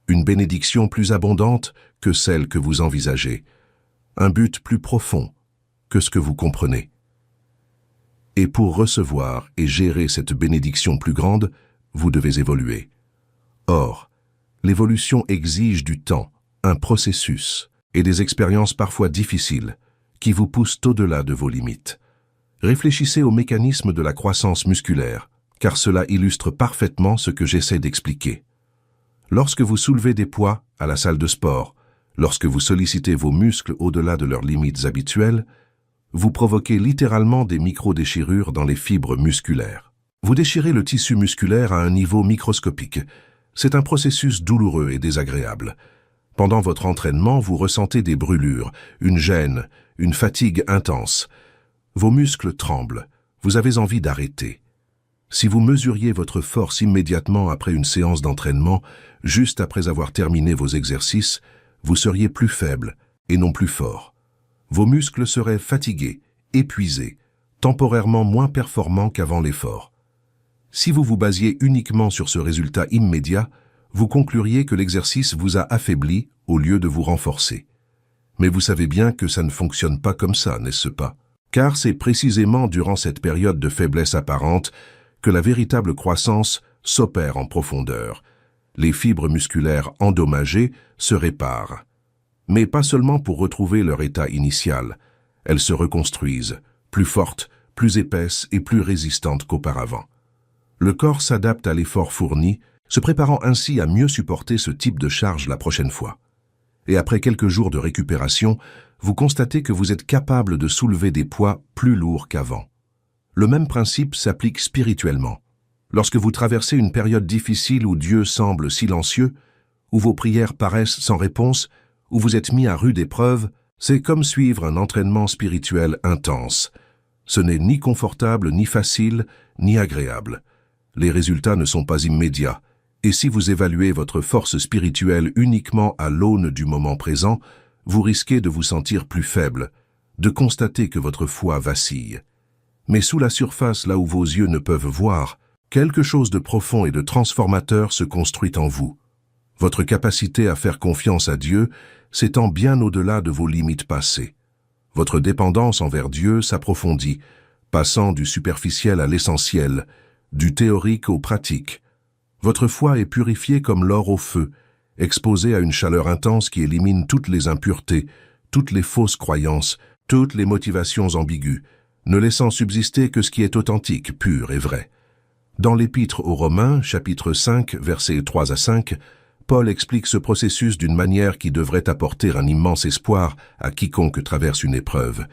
Une bénédiction plus abondante que celle que vous envisagez. Un but plus profond que ce que vous comprenez. Et pour recevoir et gérer cette bénédiction plus grande, vous devez évoluer. Or, l'évolution exige du temps, un processus et des expériences parfois difficiles qui vous poussent au-delà de vos limites. Réfléchissez au mécanisme de la croissance musculaire, car cela illustre parfaitement ce que j'essaie d'expliquer. Lorsque vous soulevez des poids à la salle de sport, lorsque vous sollicitez vos muscles au-delà de leurs limites habituelles, vous provoquez littéralement des micro-déchirures dans les fibres musculaires. Vous déchirez le tissu musculaire à un niveau microscopique. C'est un processus douloureux et désagréable. Pendant votre entraînement, vous ressentez des brûlures, une gêne, une fatigue intense. Vos muscles tremblent. Vous avez envie d'arrêter. Si vous mesuriez votre force immédiatement après une séance d'entraînement, juste après avoir terminé vos exercices, vous seriez plus faible et non plus fort. Vos muscles seraient fatigués, épuisés, temporairement moins performant qu'avant l'effort. Si vous vous basiez uniquement sur ce résultat immédiat, vous concluriez que l'exercice vous a affaibli au lieu de vous renforcer. Mais vous savez bien que ça ne fonctionne pas comme ça, n'est-ce pas? Car c'est précisément durant cette période de faiblesse apparente que la véritable croissance s'opère en profondeur. Les fibres musculaires endommagées se réparent. Mais pas seulement pour retrouver leur état initial. Elles se reconstruisent, plus fortes, plus épaisses et plus résistantes qu'auparavant. Le corps s'adapte à l'effort fourni, se préparant ainsi à mieux supporter ce type de charge la prochaine fois. Et après quelques jours de récupération, vous constatez que vous êtes capable de soulever des poids plus lourds qu'avant. Le même principe s'applique spirituellement. Lorsque vous traversez une période difficile où Dieu semble silencieux, où vos prières paraissent sans réponse, où vous êtes mis à rude épreuve, c'est comme suivre un entraînement spirituel intense. Ce n'est ni confortable, ni facile, ni agréable. Les résultats ne sont pas immédiats. Et si vous évaluez votre force spirituelle uniquement à l'aune du moment présent, vous risquez de vous sentir plus faible, de constater que votre foi vacille. Mais sous la surface, là où vos yeux ne peuvent voir, quelque chose de profond et de transformateur se construit en vous. Votre capacité à faire confiance à Dieu s'étend bien au-delà de vos limites passées. Votre dépendance envers Dieu s'approfondit, passant du superficiel à l'essentiel, du théorique au pratique. Votre foi est purifiée comme l'or au feu, exposée à une chaleur intense qui élimine toutes les impuretés, toutes les fausses croyances, toutes les motivations ambiguës, ne laissant subsister que ce qui est authentique, pur et vrai. Dans l'Épître aux Romains, chapitre 5, versets 3 à 5, Paul explique ce processus d'une manière qui devrait apporter un immense espoir à quiconque traverse une épreuve.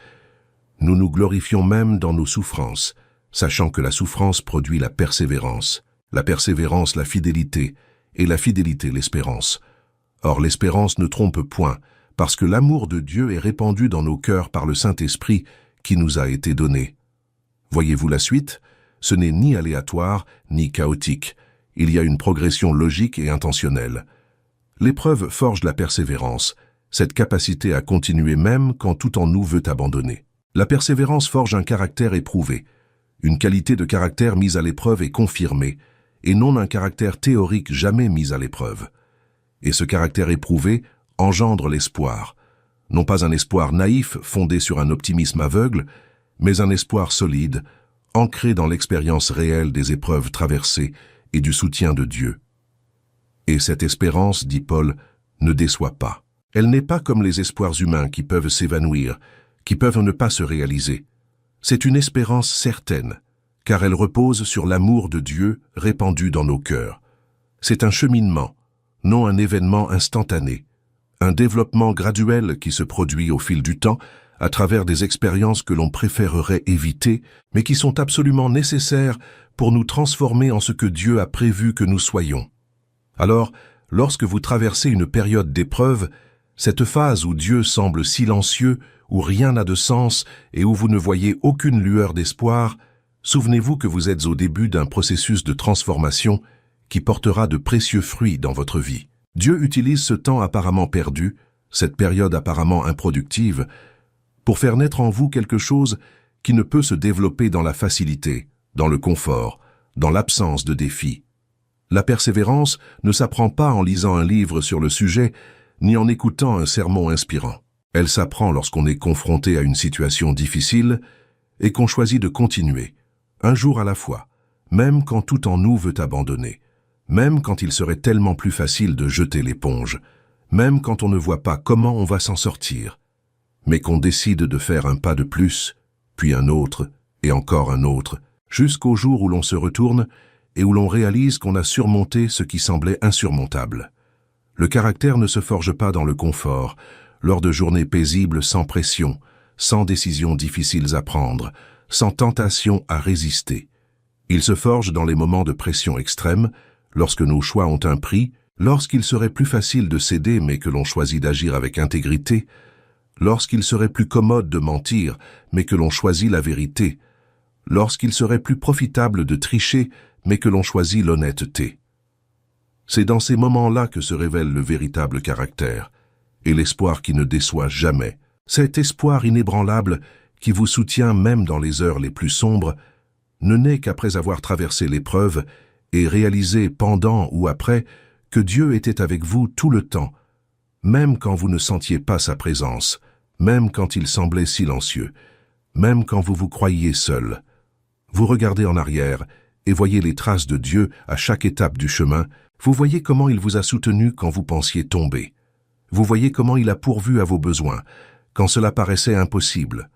Nous nous glorifions même dans nos souffrances, sachant que la souffrance produit la persévérance la fidélité, et la fidélité l'espérance. Or l'espérance ne trompe point, parce que l'amour de Dieu est répandu dans nos cœurs par le Saint-Esprit qui nous a été donné. Voyez-vous la suite? Ce n'est ni aléatoire, ni chaotique. Il y a une progression logique et intentionnelle. L'épreuve forge la persévérance, cette capacité à continuer même quand tout en nous veut abandonner. La persévérance forge un caractère éprouvé, une qualité de caractère mise à l'épreuve et confirmée, et non un caractère théorique jamais mis à l'épreuve. Et ce caractère éprouvé engendre l'espoir, non pas un espoir naïf fondé sur un optimisme aveugle, mais un espoir solide, ancré dans l'expérience réelle des épreuves traversées et du soutien de Dieu. Et cette espérance, dit Paul, ne déçoit pas. Elle n'est pas comme les espoirs humains qui peuvent s'évanouir, qui peuvent ne pas se réaliser. C'est une espérance certaine, car elle repose sur l'amour de Dieu répandu dans nos cœurs. C'est un cheminement, non un événement instantané, un développement graduel qui se produit au fil du temps à travers des expériences que l'on préférerait éviter, mais qui sont absolument nécessaires pour nous transformer en ce que Dieu a prévu que nous soyons. Alors, lorsque vous traversez une période d'épreuve, cette phase où Dieu semble silencieux, où rien n'a de sens et où vous ne voyez aucune lueur d'espoir, souvenez-vous que vous êtes au début d'un processus de transformation qui portera de précieux fruits dans votre vie. Dieu utilise ce temps apparemment perdu, cette période apparemment improductive, pour faire naître en vous quelque chose qui ne peut se développer dans la facilité, dans le confort, dans l'absence de défis. La persévérance ne s'apprend pas en lisant un livre sur le sujet, ni en écoutant un sermon inspirant. Elle s'apprend lorsqu'on est confronté à une situation difficile et qu'on choisit de continuer, un jour à la fois, même quand tout en nous veut abandonner, même quand il serait tellement plus facile de jeter l'éponge, même quand on ne voit pas comment on va s'en sortir, mais qu'on décide de faire un pas de plus, puis un autre, et encore un autre, jusqu'au jour où l'on se retourne et où l'on réalise qu'on a surmonté ce qui semblait insurmontable. Le caractère ne se forge pas dans le confort, lors de journées paisibles sans pression, sans décisions difficiles à prendre, sans tentation à résister. Il se forge dans les moments de pression extrême, lorsque nos choix ont un prix, lorsqu'il serait plus facile de céder mais que l'on choisit d'agir avec intégrité, lorsqu'il serait plus commode de mentir mais que l'on choisit la vérité, lorsqu'il serait plus profitable de tricher mais que l'on choisit l'honnêteté. C'est dans ces moments-là que se révèle le véritable caractère, et l'espoir qui ne déçoit jamais, cet espoir inébranlable qui vous soutient même dans les heures les plus sombres, ne naît qu'après avoir traversé l'épreuve et réalisé pendant ou après que Dieu était avec vous tout le temps, même quand vous ne sentiez pas sa présence, même quand il semblait silencieux, même quand vous vous croyiez seul. Vous regardez en arrière et voyez les traces de Dieu à chaque étape du chemin. Vous voyez comment il vous a soutenu quand vous pensiez tomber. Vous voyez comment il a pourvu à vos besoins, quand cela paraissait impossible.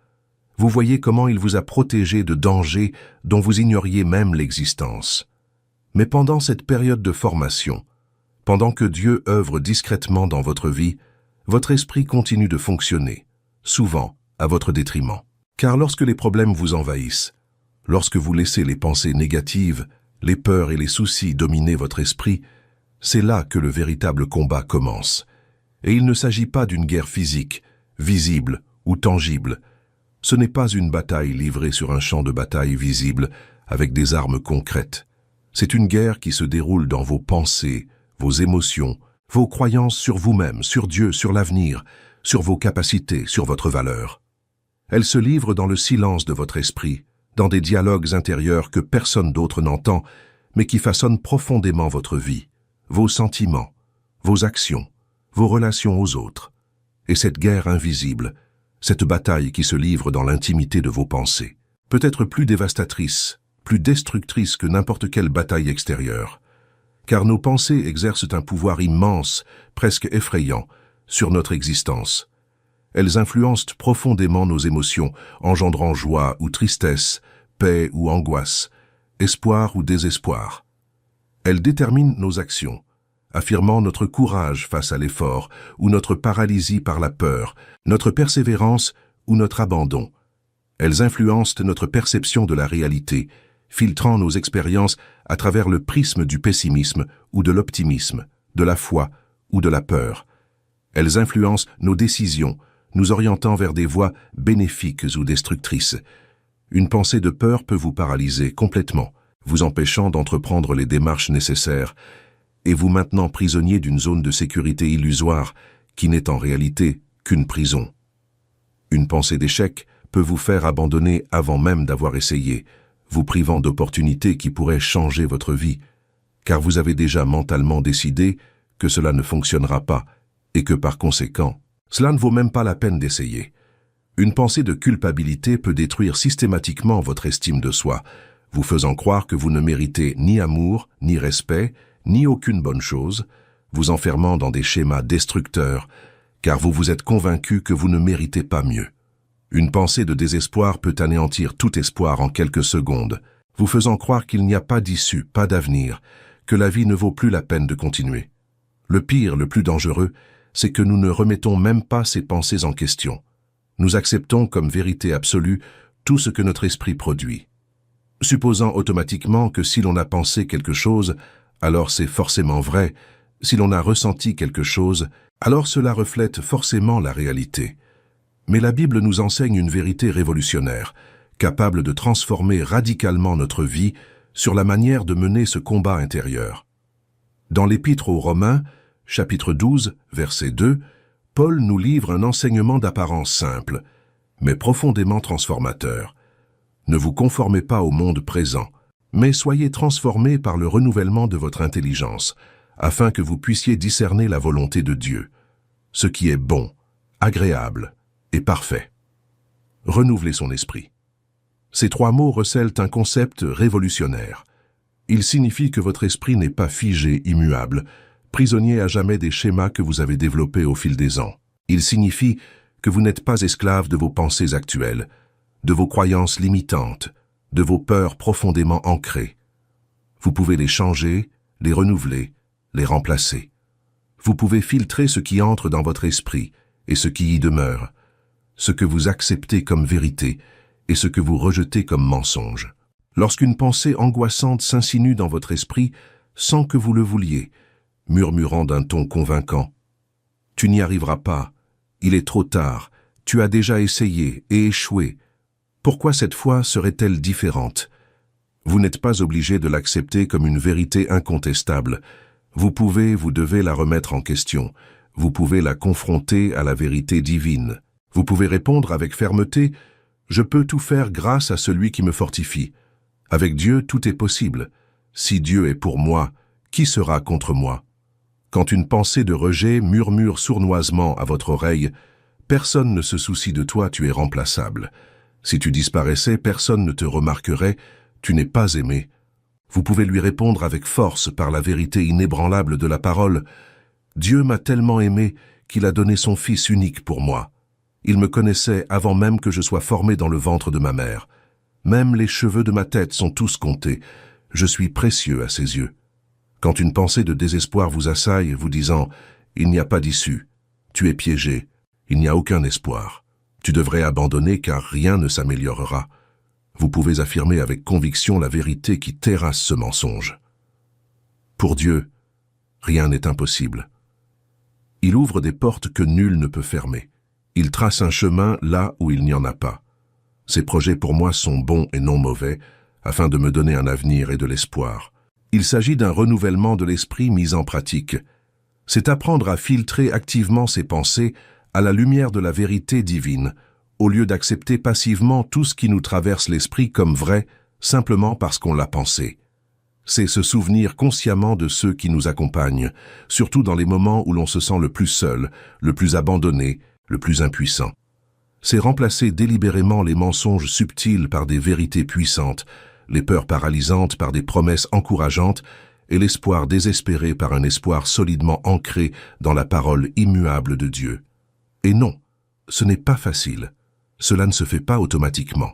Vous voyez comment il vous a protégé de dangers dont vous ignoriez même l'existence. Mais pendant cette période de formation, pendant que Dieu œuvre discrètement dans votre vie, votre esprit continue de fonctionner, souvent à votre détriment. Car lorsque les problèmes vous envahissent, lorsque vous laissez les pensées négatives, les peurs et les soucis dominer votre esprit, c'est là que le véritable combat commence. Et il ne s'agit pas d'une guerre physique, visible ou tangible. Ce n'est pas une bataille livrée sur un champ de bataille visible avec des armes concrètes. C'est une guerre qui se déroule dans vos pensées, vos émotions, vos croyances sur vous-même, sur Dieu, sur l'avenir, sur vos capacités, sur votre valeur. Elle se livre dans le silence de votre esprit, dans des dialogues intérieurs que personne d'autre n'entend, mais qui façonnent profondément votre vie, vos sentiments, vos actions, vos relations aux autres. Et cette guerre invisible, cette bataille qui se livre dans l'intimité de vos pensées, peut être plus dévastatrice, plus destructrice que n'importe quelle bataille extérieure. Car nos pensées exercent un pouvoir immense, presque effrayant, sur notre existence. Elles influencent profondément nos émotions, engendrant joie ou tristesse, paix ou angoisse, espoir ou désespoir. Elles déterminent nos actions, affirmant notre courage face à l'effort ou notre paralysie par la peur, notre persévérance ou notre abandon. Elles influencent notre perception de la réalité, filtrant nos expériences à travers le prisme du pessimisme ou de l'optimisme, de la foi ou de la peur. Elles influencent nos décisions, nous orientant vers des voies bénéfiques ou destructrices. Une pensée de peur peut vous paralyser complètement, vous empêchant d'entreprendre les démarches nécessaires et vous maintenant prisonnier d'une zone de sécurité illusoire qui n'est en réalité qu'une prison. Une pensée d'échec peut vous faire abandonner avant même d'avoir essayé, vous privant d'opportunités qui pourraient changer votre vie, car vous avez déjà mentalement décidé que cela ne fonctionnera pas et que par conséquent, cela ne vaut même pas la peine d'essayer. Une pensée de culpabilité peut détruire systématiquement votre estime de soi, vous faisant croire que vous ne méritez ni amour, ni respect, ni aucune bonne chose, vous enfermant dans des schémas destructeurs, car vous vous êtes convaincu que vous ne méritez pas mieux. Une pensée de désespoir peut anéantir tout espoir en quelques secondes, vous faisant croire qu'il n'y a pas d'issue, pas d'avenir, que la vie ne vaut plus la peine de continuer. Le pire, le plus dangereux, c'est que nous ne remettons même pas ces pensées en question. Nous acceptons comme vérité absolue tout ce que notre esprit produit, supposant automatiquement que si l'on a pensé quelque chose, alors c'est forcément vrai, si l'on a ressenti quelque chose, alors cela reflète forcément la réalité. Mais la Bible nous enseigne une vérité révolutionnaire, capable de transformer radicalement notre vie sur la manière de mener ce combat intérieur. Dans l'Épître aux Romains, chapitre 12, verset 2, Paul nous livre un enseignement d'apparence simple, mais profondément transformateur. Ne vous conformez pas au monde présent, mais soyez transformés par le renouvellement de votre intelligence, afin que vous puissiez discerner la volonté de Dieu, ce qui est bon, agréable et parfait. Renouvelez son esprit. Ces trois mots recèlent un concept révolutionnaire. Ils signifient que votre esprit n'est pas figé, immuable, prisonnier à jamais des schémas que vous avez développés au fil des ans. Ils signifient que vous n'êtes pas esclave de vos pensées actuelles, de vos croyances limitantes, de vos peurs profondément ancrées. Vous pouvez les changer, les renouveler, les remplacer. Vous pouvez filtrer ce qui entre dans votre esprit et ce qui y demeure, ce que vous acceptez comme vérité et ce que vous rejetez comme mensonge. Lorsqu'une pensée angoissante s'insinue dans votre esprit sans que vous le vouliez, murmurant d'un ton convaincant, « Tu n'y arriveras pas, il est trop tard, tu as déjà essayé et échoué. Pourquoi cette fois serait-elle différente ?» Vous n'êtes pas obligé de l'accepter comme une vérité incontestable. Vous devez la remettre en question. Vous pouvez la confronter à la vérité divine. Vous pouvez répondre avec fermeté Je peux tout faire grâce à celui qui me fortifie. Avec Dieu, tout est possible. Si Dieu est pour moi, qui sera contre moi? Quand une pensée de rejet murmure sournoisement à votre oreille, personne ne se soucie de toi, tu es remplaçable. Si tu disparaissais, personne ne te remarquerait, tu n'es pas aimé. Vous pouvez lui répondre avec force par la vérité inébranlable de la parole. Dieu m'a tellement aimé qu'il a donné son Fils unique pour moi. Il me connaissait avant même que je sois formé dans le ventre de ma mère. Même les cheveux de ma tête sont tous comptés. Je suis précieux à ses yeux. Quand une pensée de désespoir vous assaille, vous disant « Il n'y a pas d'issue, tu es piégé, il n'y a aucun espoir, tu devrais abandonner car rien ne s'améliorera », vous pouvez affirmer avec conviction la vérité qui terrasse ce mensonge. Pour Dieu, rien n'est impossible. Il ouvre des portes que nul ne peut fermer. Il trace un chemin là où il n'y en a pas. Ses projets pour moi sont bons et non mauvais, afin de me donner un avenir et de l'espoir. Il s'agit d'un renouvellement de l'esprit mis en pratique. C'est apprendre à filtrer activement ses pensées à la lumière de la vérité divine, au lieu d'accepter passivement tout ce qui nous traverse l'esprit comme vrai, simplement parce qu'on l'a pensé. C'est se souvenir consciemment de ceux qui nous accompagnent, surtout dans les moments où l'on se sent le plus seul, le plus abandonné, le plus impuissant. C'est remplacer délibérément les mensonges subtils par des vérités puissantes, les peurs paralysantes par des promesses encourageantes et l'espoir désespéré par un espoir solidement ancré dans la parole immuable de Dieu. Et non, ce n'est pas facile. Cela ne se fait pas automatiquement.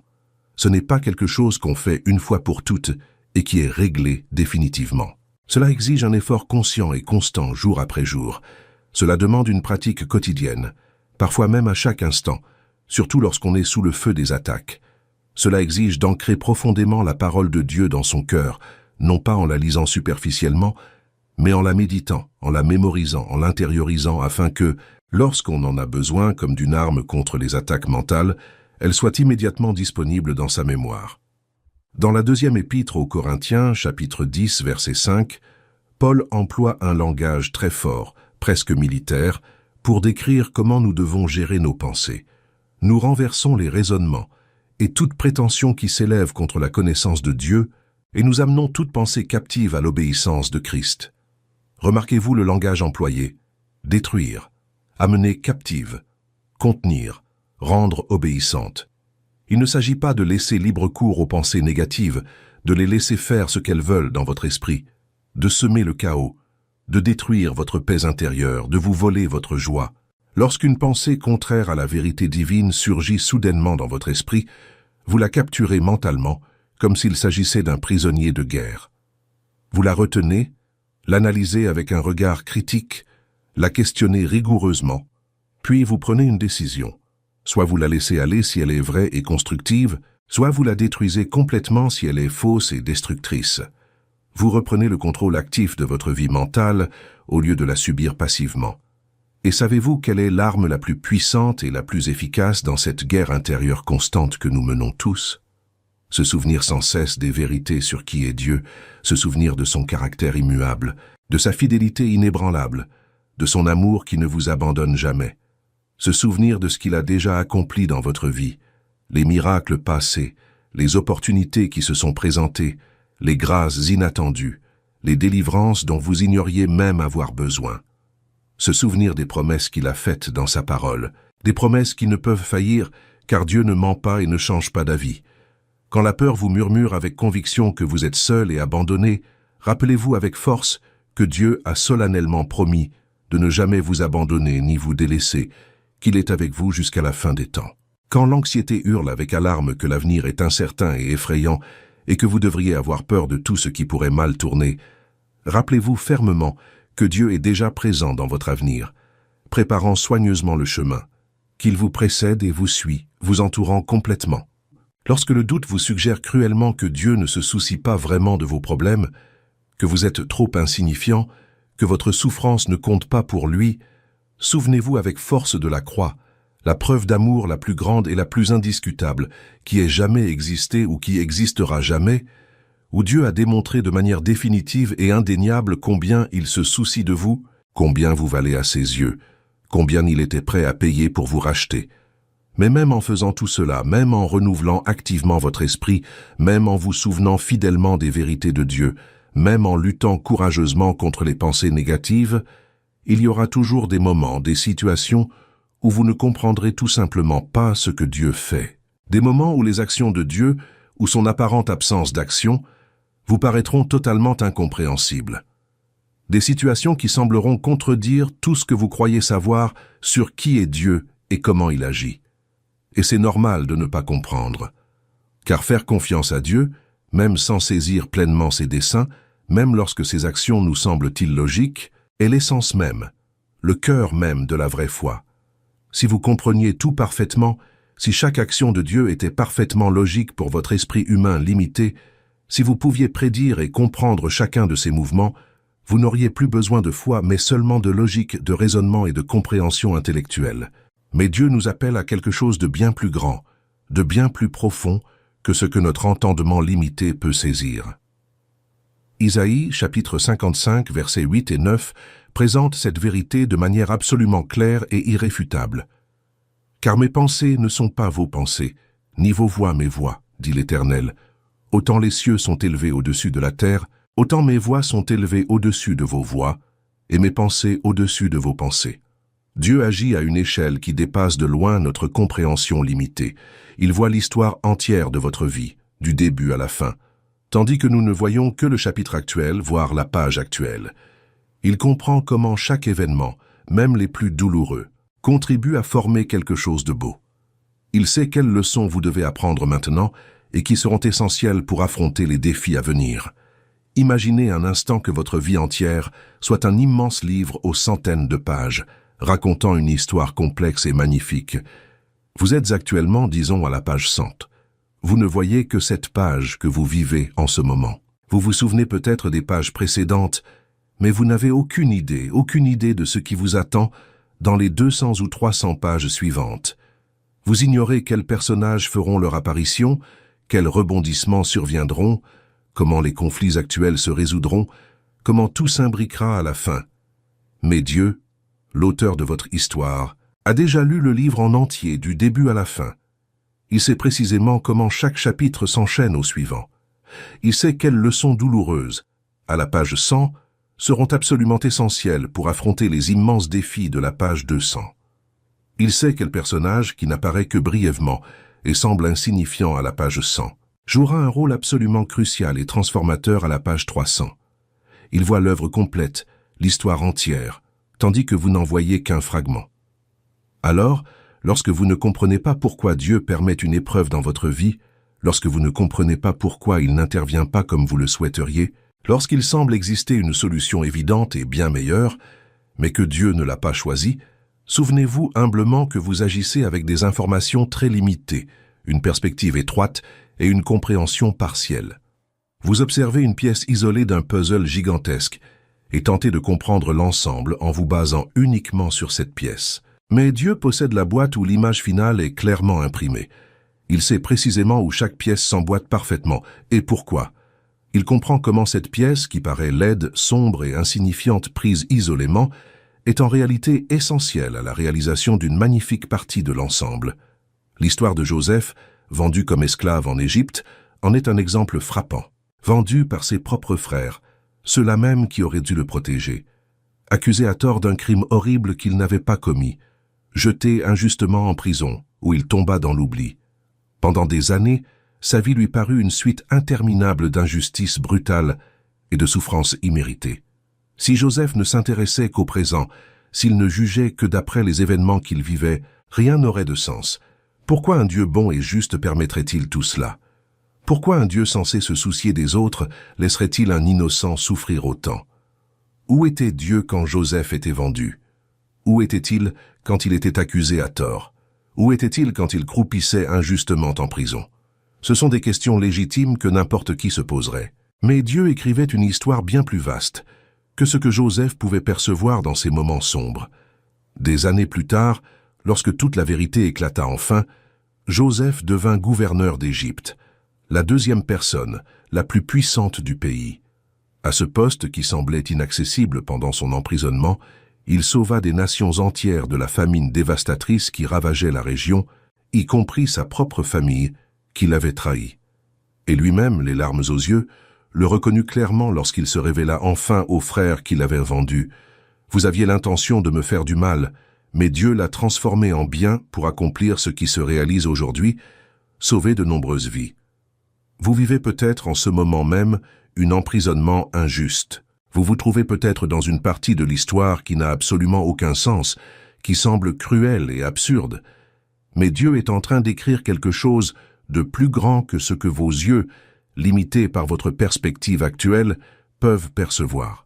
Ce n'est pas quelque chose qu'on fait une fois pour toutes et qui est réglé définitivement. Cela exige un effort conscient et constant jour après jour. Cela demande une pratique quotidienne, parfois même à chaque instant, surtout lorsqu'on est sous le feu des attaques. Cela exige d'ancrer profondément la parole de Dieu dans son cœur, non pas en la lisant superficiellement, mais en la méditant, en la mémorisant, en l'intériorisant, afin que, lorsqu'on en a besoin comme d'une arme contre les attaques mentales, elle soit immédiatement disponible dans sa mémoire. Dans la deuxième épître aux Corinthiens, chapitre 10, verset 5, Paul emploie un langage très fort, presque militaire, pour décrire comment nous devons gérer nos pensées. Nous renversons les raisonnements et toute prétention qui s'élève contre la connaissance de Dieu, et nous amenons toute pensée captive à l'obéissance de Christ. Remarquez-vous le langage employé: détruire, amener captive, contenir, rendre obéissante. Il ne s'agit pas de laisser libre cours aux pensées négatives, de les laisser faire ce qu'elles veulent dans votre esprit, de semer le chaos, de détruire votre paix intérieure, de vous voler votre joie. Lorsqu'une pensée contraire à la vérité divine surgit soudainement dans votre esprit, vous la capturez mentalement, comme s'il s'agissait d'un prisonnier de guerre. Vous la retenez, l'analysez avec un regard critique, la questionnez rigoureusement, puis vous prenez une décision. Soit vous la laissez aller si elle est vraie et constructive, soit vous la détruisez complètement si elle est fausse et destructrice. Vous reprenez le contrôle actif de votre vie mentale au lieu de la subir passivement. Et savez-vous quelle est l'arme la plus puissante et la plus efficace dans cette guerre intérieure constante que nous menons tous? Se souvenir sans cesse des vérités sur qui est Dieu, se souvenir de son caractère immuable, de sa fidélité inébranlable, de son amour qui ne vous abandonne jamais. Se souvenir de ce qu'il a déjà accompli dans votre vie, les miracles passés, les opportunités qui se sont présentées, les grâces inattendues, les délivrances dont vous ignoriez même avoir besoin. Se souvenir des promesses qu'il a faites dans sa parole, des promesses qui ne peuvent faillir car Dieu ne ment pas et ne change pas d'avis. Quand la peur vous murmure avec conviction que vous êtes seul et abandonné, rappelez-vous avec force que Dieu a solennellement promis de ne jamais vous abandonner ni vous délaisser, qu'il est avec vous jusqu'à la fin des temps. Quand l'anxiété hurle avec alarme que l'avenir est incertain et effrayant et que vous devriez avoir peur de tout ce qui pourrait mal tourner, rappelez-vous fermement que Dieu est déjà présent dans votre avenir, préparant soigneusement le chemin, qu'il vous précède et vous suit, vous entourant complètement. Lorsque le doute vous suggère cruellement que Dieu ne se soucie pas vraiment de vos problèmes, que vous êtes trop insignifiant, que votre souffrance ne compte pas pour lui, souvenez-vous avec force de la croix, la preuve d'amour la plus grande et la plus indiscutable qui ait jamais existé ou qui existera jamais, où Dieu a démontré de manière définitive et indéniable combien il se soucie de vous, combien vous valez à ses yeux, combien il était prêt à payer pour vous racheter. Mais même en faisant tout cela, même en renouvelant activement votre esprit, même en vous souvenant fidèlement des vérités de Dieu, même en luttant courageusement contre les pensées négatives, il y aura toujours des moments, des situations où vous ne comprendrez tout simplement pas ce que Dieu fait. Des moments où les actions de Dieu, ou son apparente absence d'action, vous paraîtront totalement incompréhensibles. Des situations qui sembleront contredire tout ce que vous croyez savoir sur qui est Dieu et comment il agit. Et c'est normal de ne pas comprendre. Car faire confiance à Dieu, même sans saisir pleinement ses desseins, même lorsque ses actions nous semblent illogiques, est l'essence même, le cœur même de la vraie foi. Si vous compreniez tout parfaitement, si chaque action de Dieu était parfaitement logique pour votre esprit humain limité, si vous pouviez prédire et comprendre chacun de ses mouvements, vous n'auriez plus besoin de foi, mais seulement de logique, de raisonnement et de compréhension intellectuelle. Mais Dieu nous appelle à quelque chose de bien plus grand, de bien plus profond que ce que notre entendement limité peut saisir. Isaïe, chapitre 55, versets 8 et 9, présente cette vérité de manière absolument claire et irréfutable. « Car mes pensées ne sont pas vos pensées, ni vos voix mes voix, dit l'Éternel. Autant les cieux sont élevés au-dessus de la terre, autant mes voix sont élevées au-dessus de vos voix, et mes pensées au-dessus de vos pensées. » Dieu agit à une échelle qui dépasse de loin notre compréhension limitée. Il voit l'histoire entière de votre vie, du début à la fin, tandis que nous ne voyons que le chapitre actuel, voire la page actuelle. Il comprend comment chaque événement, même les plus douloureux, contribue à former quelque chose de beau. Il sait quelles leçons vous devez apprendre maintenant et qui seront essentielles pour affronter les défis à venir. Imaginez un instant que votre vie entière soit un immense livre aux centaines de pages, racontant une histoire complexe et magnifique. Vous êtes actuellement, disons, à la page 100. Vous ne voyez que cette page que vous vivez en ce moment. Vous vous souvenez peut-être des pages précédentes, mais vous n'avez aucune idée de ce qui vous attend dans les 200 ou 300 pages suivantes. Vous ignorez quels personnages feront leur apparition, quels rebondissements surviendront, comment les conflits actuels se résoudront, comment tout s'imbriquera à la fin. Mais Dieu, l'auteur de votre histoire, a déjà lu le livre en entier, du début à la fin. Il sait précisément comment chaque chapitre s'enchaîne au suivant. Il sait quelles leçons douloureuses, à la page 100, seront absolument essentielles pour affronter les immenses défis de la page 200. Il sait quel personnage, qui n'apparaît que brièvement et semble insignifiant à la page 100, jouera un rôle absolument crucial et transformateur à la page 300. Il voit l'œuvre complète, l'histoire entière, tandis que vous n'en voyez qu'un fragment. Alors, lorsque vous ne comprenez pas pourquoi Dieu permet une épreuve dans votre vie, lorsque vous ne comprenez pas pourquoi il n'intervient pas comme vous le souhaiteriez, lorsqu'il semble exister une solution évidente et bien meilleure, mais que Dieu ne l'a pas choisie, souvenez-vous humblement que vous agissez avec des informations très limitées, une perspective étroite et une compréhension partielle. Vous observez une pièce isolée d'un puzzle gigantesque et tentez de comprendre l'ensemble en vous basant uniquement sur cette pièce. Mais Dieu possède la boîte où l'image finale est clairement imprimée. Il sait précisément où chaque pièce s'emboîte parfaitement et pourquoi. Il comprend comment cette pièce, qui paraît laide, sombre et insignifiante prise isolément, est en réalité essentielle à la réalisation d'une magnifique partie de l'ensemble. L'histoire de Joseph, vendu comme esclave en Égypte, en est un exemple frappant. Vendu par ses propres frères, ceux-là même qui auraient dû le protéger. Accusé à tort d'un crime horrible qu'il n'avait pas commis. Jeté injustement en prison, où il tomba dans l'oubli. Pendant des années, sa vie lui parut une suite interminable d'injustices brutales et de souffrances imméritées. Si Joseph ne s'intéressait qu'au présent, s'il ne jugeait que d'après les événements qu'il vivait, rien n'aurait de sens. Pourquoi un Dieu bon et juste permettrait-il tout cela? Pourquoi un Dieu censé se soucier des autres laisserait-il un innocent souffrir autant? Où était Dieu quand Joseph était vendu? Où était-il quand il était accusé à tort? Où était-il quand il croupissait injustement en prison? Ce sont des questions légitimes que n'importe qui se poserait. Mais Dieu écrivait une histoire bien plus vaste que ce que Joseph pouvait percevoir dans ces moments sombres. Des années plus tard, lorsque toute la vérité éclata enfin, Joseph devint gouverneur d'Égypte, la deuxième personne, la plus puissante du pays. À ce poste qui semblait inaccessible pendant son emprisonnement, il sauva des nations entières de la famine dévastatrice qui ravageait la région y compris sa propre famille, qui l'avait trahi. Et lui-même, les larmes aux yeux, le reconnut clairement lorsqu'il se révéla enfin aux frères qui l'avaient vendu. « Vous aviez l'intention de me faire du mal, mais Dieu l'a transformé en bien pour accomplir ce qui se réalise aujourd'hui, sauver de nombreuses vies. » Vous vivez peut-être en ce moment même un emprisonnement injuste. Vous vous trouvez peut-être dans une partie de l'histoire qui n'a absolument aucun sens, qui semble cruelle et absurde. Mais Dieu est en train d'écrire quelque chose de plus grand que ce que vos yeux, limités par votre perspective actuelle, peuvent percevoir.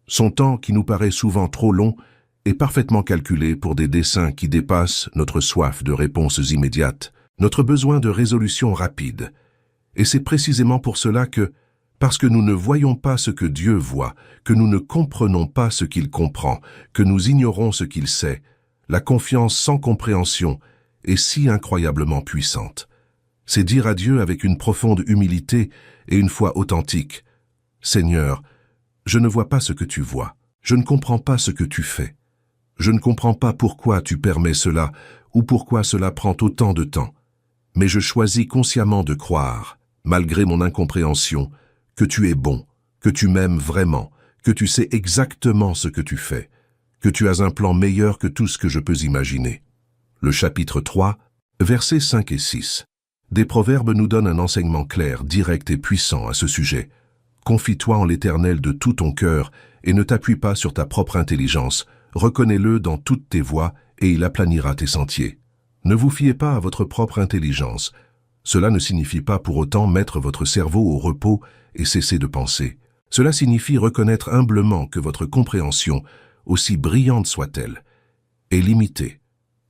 Son temps, qui nous paraît souvent trop long, est parfaitement calculé pour des desseins qui dépassent notre soif de réponses immédiates, notre besoin de résolution rapide. Et c'est précisément pour cela que, parce que nous ne voyons pas ce que Dieu voit, que nous ne comprenons pas ce qu'il comprend, que nous ignorons ce qu'il sait, la confiance sans compréhension est si incroyablement puissante. C'est dire à Dieu avec une profonde humilité et une foi authentique, « Seigneur, je ne vois pas ce que tu vois, je ne comprends pas ce que tu fais. Je ne comprends pas pourquoi tu permets cela ou pourquoi cela prend autant de temps. Mais je choisis consciemment de croire, malgré mon incompréhension, que tu es bon, que tu m'aimes vraiment, que tu sais exactement ce que tu fais, que tu as un plan meilleur que tout ce que je peux imaginer. » Le chapitre 3, versets 5 et 6. Des Proverbes nous donnent un enseignement clair, direct et puissant à ce sujet. « Confie-toi en l'Éternel de tout ton cœur et ne t'appuie pas sur ta propre intelligence. Reconnais-le dans toutes tes voies et il aplanira tes sentiers. » Ne vous fiez pas à votre propre intelligence. Cela ne signifie pas pour autant mettre votre cerveau au repos et cesser de penser. Cela signifie reconnaître humblement que votre compréhension, aussi brillante soit-elle, est limitée,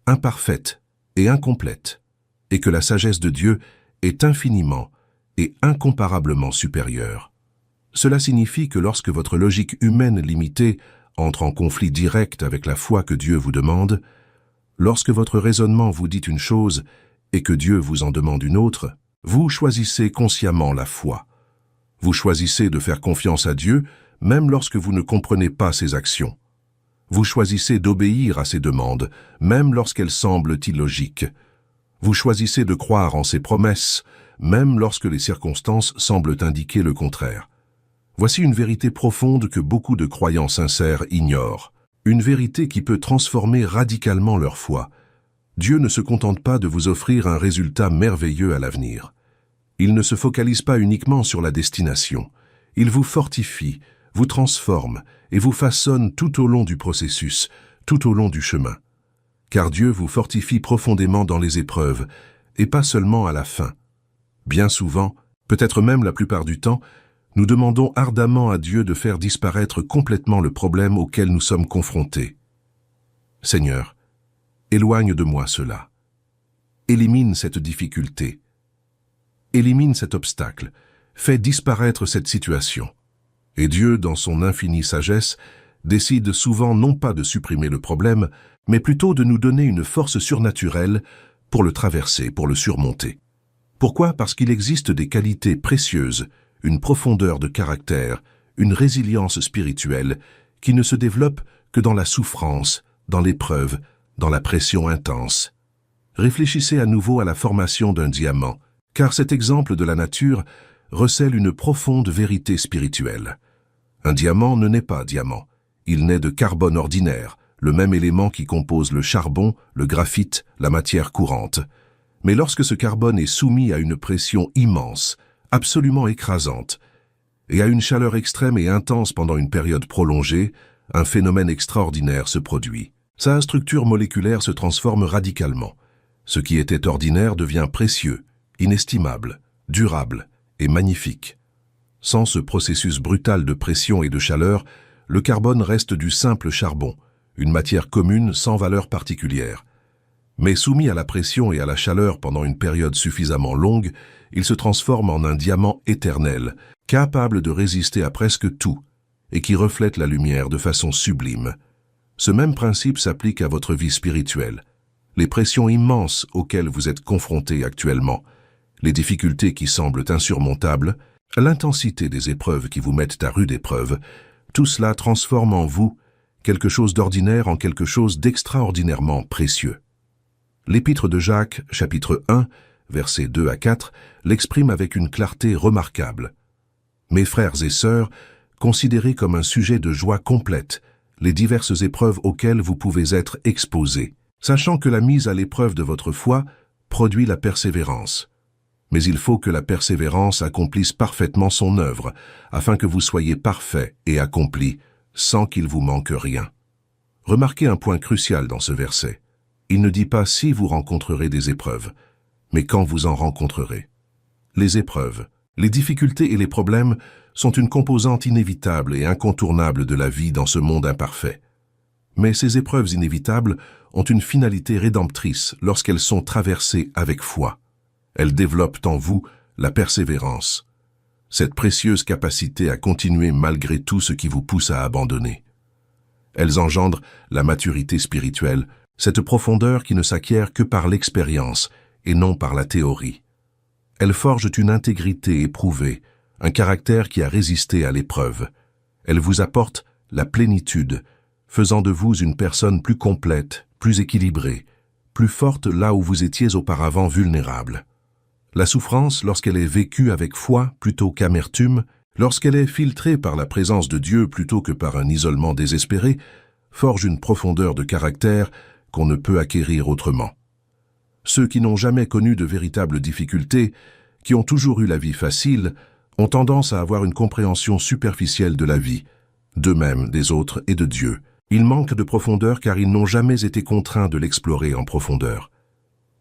imparfaite et incomplète, et que la sagesse de Dieu est infiniment et incomparablement supérieure. Cela signifie que lorsque votre logique humaine limitée entre en conflit direct avec la foi que Dieu vous demande, lorsque votre raisonnement vous dit une chose et que Dieu vous en demande une autre, vous choisissez consciemment la foi. Vous choisissez de faire confiance à Dieu même lorsque vous ne comprenez pas ses actions. Vous choisissez d'obéir à ses demandes, même lorsqu'elles semblent illogiques. Vous choisissez de croire en ses promesses, même lorsque les circonstances semblent indiquer le contraire. Voici une vérité profonde que beaucoup de croyants sincères ignorent. Une vérité qui peut transformer radicalement leur foi. Dieu ne se contente pas de vous offrir un résultat merveilleux à l'avenir. Il ne se focalise pas uniquement sur la destination. Il vous fortifie, vous transforme et vous façonne tout au long du processus, tout au long du chemin. Car Dieu vous fortifie profondément dans les épreuves, et pas seulement à la fin. Bien souvent, peut-être même la plupart du temps, nous demandons ardemment à Dieu de faire disparaître complètement le problème auquel nous sommes confrontés. Seigneur, éloigne de moi cela. Élimine cette difficulté. Élimine cet obstacle. Fais disparaître cette situation. Et Dieu, dans son infinie sagesse, décide souvent non pas de supprimer le problème, mais plutôt de nous donner une force surnaturelle pour le traverser, pour le surmonter. Pourquoi? Parce qu'il existe des qualités précieuses, une profondeur de caractère, une résilience spirituelle qui ne se développe que dans la souffrance, dans l'épreuve, dans la pression intense. Réfléchissez à nouveau à la formation d'un diamant, car cet exemple de la nature recèle une profonde vérité spirituelle. Un diamant ne naît pas diamant, il naît de carbone ordinaire, le même élément qui compose le charbon, le graphite, la matière courante. Mais lorsque ce carbone est soumis à une pression immense, absolument écrasante, et à une chaleur extrême et intense pendant une période prolongée, un phénomène extraordinaire se produit. Sa structure moléculaire se transforme radicalement. Ce qui était ordinaire devient précieux, inestimable, durable et magnifique. Sans ce processus brutal de pression et de chaleur, le carbone reste du simple charbon, une matière commune sans valeur particulière. Mais soumis à la pression et à la chaleur pendant une période suffisamment longue, il se transforme en un diamant éternel, capable de résister à presque tout, et qui reflète la lumière de façon sublime. Ce même principe s'applique à votre vie spirituelle. Les pressions immenses auxquelles vous êtes confrontés actuellement, les difficultés qui semblent insurmontables, l'intensité des épreuves qui vous mettent à rude épreuve, tout cela transforme en vous quelque chose d'ordinaire en quelque chose d'extraordinairement précieux. L'Épître de Jacques, chapitre 1, versets 2 à 4, l'exprime avec une clarté remarquable. « Mes frères et sœurs, considérez comme un sujet de joie complète les diverses épreuves auxquelles vous pouvez être exposés, sachant que la mise à l'épreuve de votre foi produit la persévérance. Mais il faut que la persévérance accomplisse parfaitement son œuvre, afin que vous soyez parfaits et accomplis, sans qu'il vous manque rien. » Remarquez un point crucial dans ce verset. Il ne dit pas si vous rencontrerez des épreuves, mais quand vous en rencontrerez. Les épreuves, les difficultés et les problèmes sont une composante inévitable et incontournable de la vie dans ce monde imparfait. Mais ces épreuves inévitables ont une finalité rédemptrice lorsqu'elles sont traversées avec foi. Elles développent en vous la persévérance, cette précieuse capacité à continuer malgré tout ce qui vous pousse à abandonner. Elles engendrent la maturité spirituelle, cette profondeur qui ne s'acquiert que par l'expérience et non par la théorie. Elles forgent une intégrité éprouvée, un caractère qui a résisté à l'épreuve. Elles vous apportent la plénitude, faisant de vous une personne plus complète, plus équilibrée, plus forte là où vous étiez auparavant vulnérable. La souffrance, lorsqu'elle est vécue avec foi plutôt qu'amertume, lorsqu'elle est filtrée par la présence de Dieu plutôt que par un isolement désespéré, forge une profondeur de caractère qu'on ne peut acquérir autrement. Ceux qui n'ont jamais connu de véritables difficultés, qui ont toujours eu la vie facile, ont tendance à avoir une compréhension superficielle de la vie, d'eux-mêmes, des autres et de Dieu. Ils manquent de profondeur car ils n'ont jamais été contraints de l'explorer en profondeur.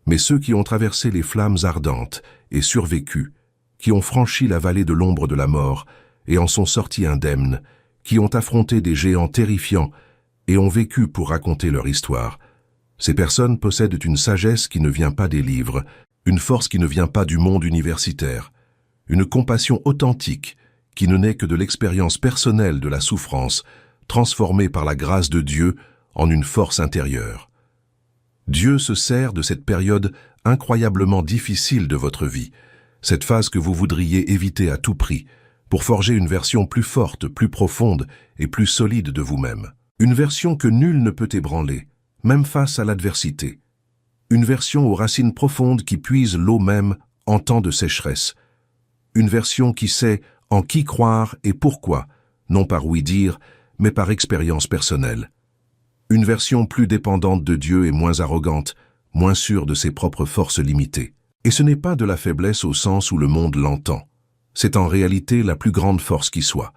Mais ceux qui ont traversé les flammes ardentes et survécu, qui ont franchi la vallée de l'ombre de la mort et en sont sortis indemnes, qui ont affronté des géants terrifiants et ont vécu pour raconter leur histoire, ces personnes possèdent une sagesse qui ne vient pas des livres, une force qui ne vient pas du monde universitaire, une compassion authentique qui ne naît que de l'expérience personnelle de la souffrance, transformée par la grâce de Dieu en une force intérieure. Dieu se sert de cette période incroyablement difficile de votre vie, cette phase que vous voudriez éviter à tout prix, pour forger une version plus forte, plus profonde et plus solide de vous-même. Une version que nul ne peut ébranler, même face à l'adversité. Une version aux racines profondes qui puise l'eau même en temps de sécheresse. Une version qui sait en qui croire et pourquoi, non par ouï dire, mais par expérience personnelle. Une version plus dépendante de Dieu et moins arrogante, moins sûre de ses propres forces limitées. Et ce n'est pas de la faiblesse au sens où le monde l'entend. C'est en réalité la plus grande force qui soit.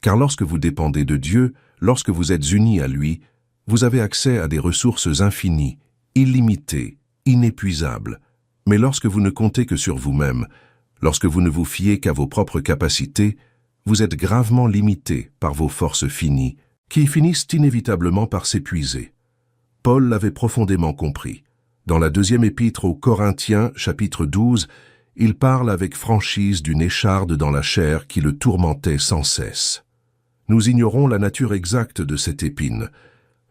Car lorsque vous dépendez de Dieu, lorsque vous êtes unis à lui, vous avez accès à des ressources infinies, illimitées, inépuisables. Mais lorsque vous ne comptez que sur vous-même, lorsque vous ne vous fiez qu'à vos propres capacités, vous êtes gravement limité par vos forces finies, qui finissent inévitablement par s'épuiser. Paul l'avait profondément compris. Dans la deuxième épître aux Corinthiens, chapitre 12, il parle avec franchise d'une écharde dans la chair qui le tourmentait sans cesse. Nous ignorons la nature exacte de cette épine.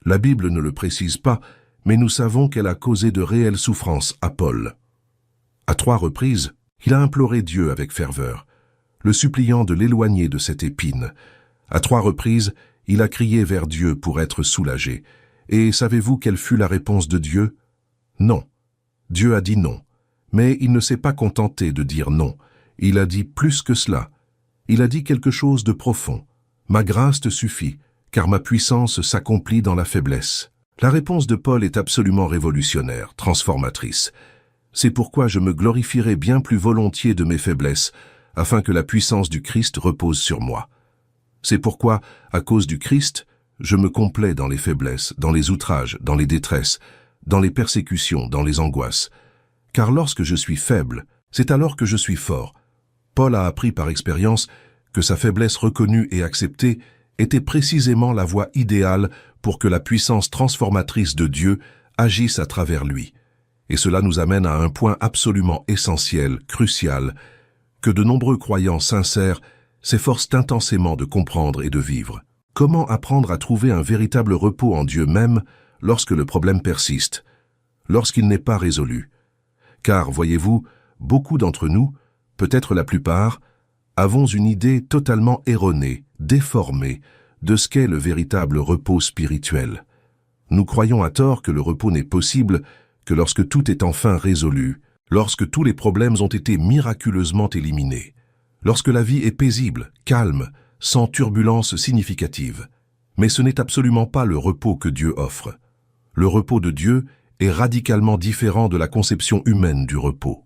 La Bible ne le précise pas, mais nous savons qu'elle a causé de réelles souffrances à Paul. À 3 reprises, il a imploré Dieu avec ferveur, le suppliant de l'éloigner de cette épine. À 3 reprises, il a crié vers Dieu pour être soulagé. Et savez-vous quelle fut la réponse de Dieu? Non. Dieu a dit non. Mais il ne s'est pas contenté de dire non. Il a dit plus que cela. Il a dit quelque chose de profond. Ma grâce te suffit, car ma puissance s'accomplit dans la faiblesse. La réponse de Paul est absolument révolutionnaire, transformatrice. C'est pourquoi je me glorifierai bien plus volontiers de mes faiblesses, afin que la puissance du Christ repose sur moi. C'est pourquoi, à cause du Christ, je me complais dans les faiblesses, dans les outrages, dans les détresses, dans les persécutions, dans les angoisses. Car lorsque je suis faible, c'est alors que je suis fort. Paul a appris par expérience que sa faiblesse reconnue et acceptée était précisément la voie idéale pour que la puissance transformatrice de Dieu agisse à travers lui. Et cela nous amène à un point absolument essentiel, crucial, que de nombreux croyants sincères s'efforcent intensément de comprendre et de vivre. Comment apprendre à trouver un véritable repos en Dieu même lorsque le problème persiste, lorsqu'il n'est pas résolu? Car, voyez-vous, beaucoup d'entre nous, peut-être la plupart, avons une idée totalement erronée, déformée, de ce qu'est le véritable repos spirituel. Nous croyons à tort que le repos n'est possible que lorsque tout est enfin résolu, lorsque tous les problèmes ont été miraculeusement éliminés, lorsque la vie est paisible, calme, sans turbulence significative. Mais ce n'est absolument pas le repos que Dieu offre. Le repos de Dieu est radicalement différent de la conception humaine du repos.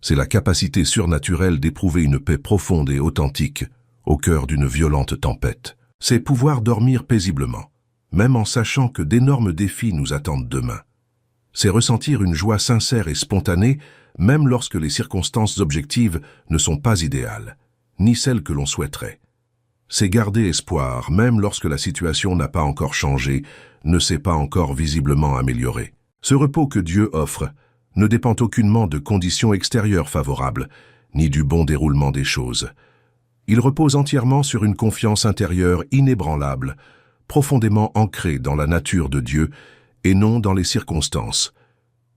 C'est la capacité surnaturelle d'éprouver une paix profonde et authentique au cœur d'une violente tempête. C'est pouvoir dormir paisiblement, même en sachant que d'énormes défis nous attendent demain. C'est ressentir une joie sincère et spontanée, même lorsque les circonstances objectives ne sont pas idéales, ni celles que l'on souhaiterait. C'est garder espoir, même lorsque la situation n'a pas encore changé, ne s'est pas encore visiblement améliorée. Ce repos que Dieu offre ne dépend aucunement de conditions extérieures favorables, ni du bon déroulement des choses. Il repose entièrement sur une confiance intérieure inébranlable, profondément ancrée dans la nature de Dieu et non dans les circonstances.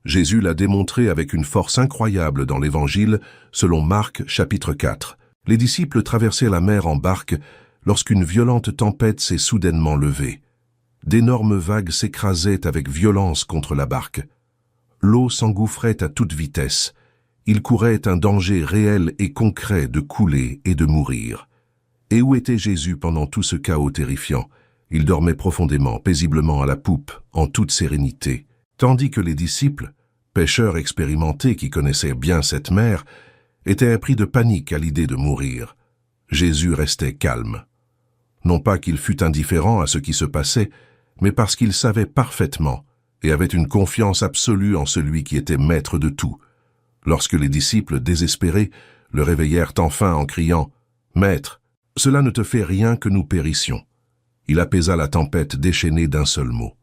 Jésus l'a démontré avec une force incroyable dans l'Évangile, selon Marc chapitre 4. Les disciples traversaient la mer en barque lorsqu'une violente tempête s'est soudainement levée. D'énormes vagues s'écrasaient avec violence contre la barque. L'eau s'engouffrait à toute vitesse. Il courait un danger réel et concret de couler et de mourir. Et où était Jésus pendant tout ce chaos terrifiant? Il dormait profondément, paisiblement à la poupe, en toute sérénité, tandis que les disciples, pêcheurs expérimentés qui connaissaient bien cette mer, étaient pris de panique à l'idée de mourir. Jésus restait calme. Non pas qu'il fût indifférent à ce qui se passait, mais parce qu'il savait parfaitement et avait une confiance absolue en celui qui était maître de tout. Lorsque les disciples, désespérés, le réveillèrent enfin en criant « Maître, cela ne te fait rien que nous périssions ». Il apaisa la tempête déchaînée d'un seul mot.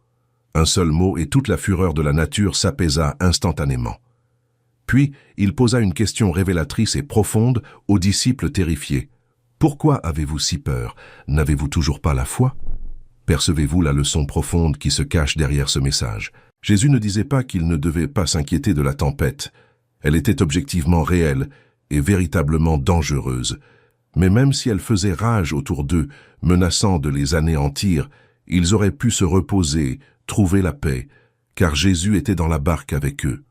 Un seul mot et toute la fureur de la nature s'apaisa instantanément. Puis, il posa une question révélatrice et profonde aux disciples terrifiés. « Pourquoi avez-vous si peur? N'avez-vous toujours pas la foi ?» Percevez-vous la leçon profonde qui se cache derrière ce message? Jésus ne disait pas qu'ils ne devaient pas s'inquiéter de la tempête. Elle était objectivement réelle et véritablement dangereuse. Mais même si elle faisait rage autour d'eux, menaçant de les anéantir, ils auraient pu se reposer, trouver la paix, car Jésus était dans la barque avec eux.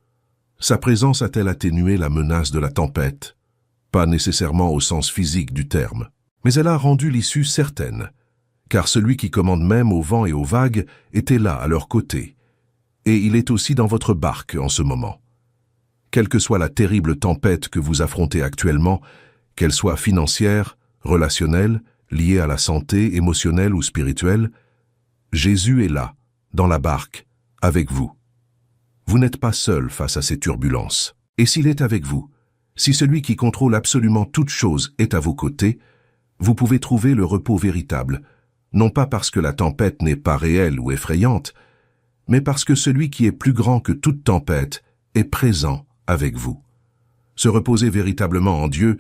Sa présence a-t-elle atténué la menace de la tempête? Pas nécessairement au sens physique du terme. Mais elle a rendu l'issue certaine, car celui qui commande même au vent et aux vagues était là, à leur côté. Et il est aussi dans votre barque en ce moment. Quelle que soit la terrible tempête que vous affrontez actuellement, qu'elle soit financière, relationnelle, liée à la santé, émotionnelle ou spirituelle, Jésus est là, dans la barque, avec vous. Vous n'êtes pas seul face à ces turbulences. Et s'il est avec vous, si celui qui contrôle absolument toute chose est à vos côtés, vous pouvez trouver le repos véritable, non pas parce que la tempête n'est pas réelle ou effrayante, mais parce que celui qui est plus grand que toute tempête est présent avec vous. Se reposer véritablement en Dieu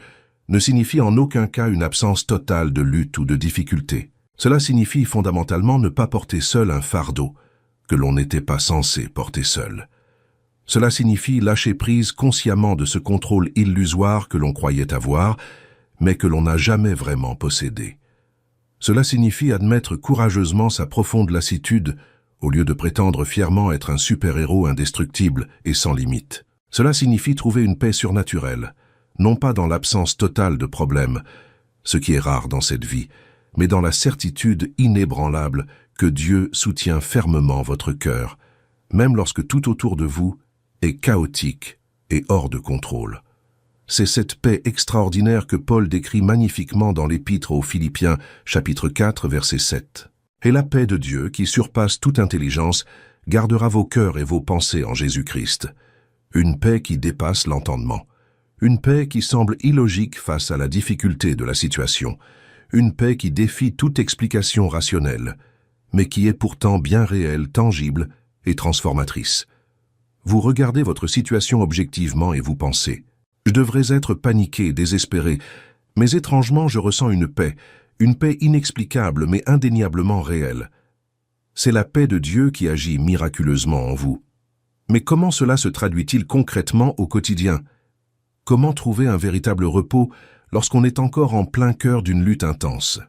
ne signifie en aucun cas une absence totale de lutte ou de difficulté. Cela signifie fondamentalement ne pas porter seul un fardeau que l'on n'était pas censé porter seul. Cela signifie lâcher prise consciemment de ce contrôle illusoire que l'on croyait avoir, mais que l'on n'a jamais vraiment possédé. Cela signifie admettre courageusement sa profonde lassitude, au lieu de prétendre fièrement être un super-héros indestructible et sans limite. Cela signifie trouver une paix surnaturelle, non pas dans l'absence totale de problèmes, ce qui est rare dans cette vie, mais dans la certitude inébranlable que Dieu soutient fermement votre cœur, même lorsque tout autour de vous est chaotique et hors de contrôle. C'est cette paix extraordinaire que Paul décrit magnifiquement dans l'Épître aux Philippiens, chapitre 4, verset 7. Et la paix de Dieu, qui surpasse toute intelligence, gardera vos cœurs et vos pensées en Jésus-Christ. Une paix qui dépasse l'entendement. Une paix qui semble illogique face à la difficulté de la situation. Une paix qui défie toute explication rationnelle, mais qui est pourtant bien réelle, tangible et transformatrice. Vous regardez votre situation objectivement et vous pensez « Je devrais être paniqué, désespéré, mais étrangement je ressens une paix inexplicable mais indéniablement réelle. C'est la paix de Dieu qui agit miraculeusement en vous. Mais comment cela se traduit-il concrètement au quotidien? Comment trouver un véritable repos lorsqu'on est encore en plein cœur d'une lutte intense?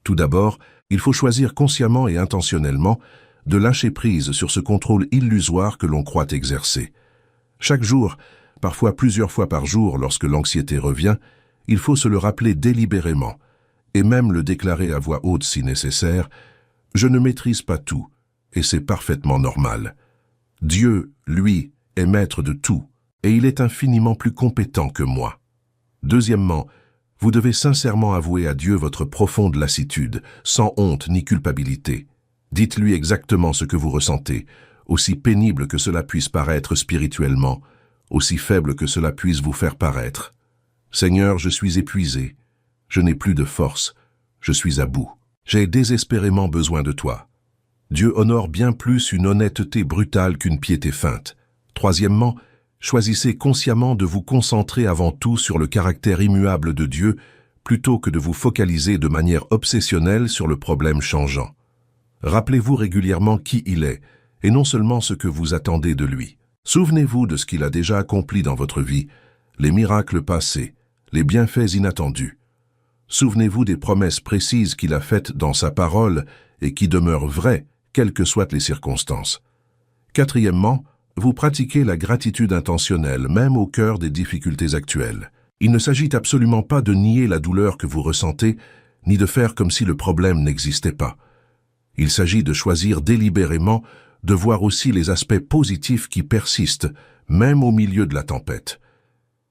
Tout d'abord, il faut choisir consciemment et intentionnellement de lâcher prise sur ce contrôle illusoire que l'on croit exercer. Chaque jour, parfois plusieurs fois par jour, lorsque l'anxiété revient, il faut se le rappeler délibérément, et même le déclarer à voix haute si nécessaire, « Je ne maîtrise pas tout, et c'est parfaitement normal. Dieu, lui, est maître de tout, et il est infiniment plus compétent que moi. » Deuxièmement, vous devez sincèrement avouer à Dieu votre profonde lassitude, sans honte ni culpabilité. Dites-lui exactement ce que vous ressentez, aussi pénible que cela puisse paraître spirituellement, aussi faible que cela puisse vous faire paraître. « Seigneur, je suis épuisé, je n'ai plus de force, je suis à bout. J'ai désespérément besoin de toi. » Dieu honore bien plus une honnêteté brutale qu'une piété feinte. Troisièmement, choisissez consciemment de vous concentrer avant tout sur le caractère immuable de Dieu plutôt que de vous focaliser de manière obsessionnelle sur le problème changeant. Rappelez-vous régulièrement qui il est, et non seulement ce que vous attendez de lui. Souvenez-vous de ce qu'il a déjà accompli dans votre vie, les miracles passés, les bienfaits inattendus. Souvenez-vous des promesses précises qu'il a faites dans sa parole et qui demeurent vraies, quelles que soient les circonstances. Quatrièmement, vous pratiquez la gratitude intentionnelle, même au cœur des difficultés actuelles. Il ne s'agit absolument pas de nier la douleur que vous ressentez, ni de faire comme si le problème n'existait pas. Il s'agit de choisir délibérément de voir aussi les aspects positifs qui persistent, même au milieu de la tempête.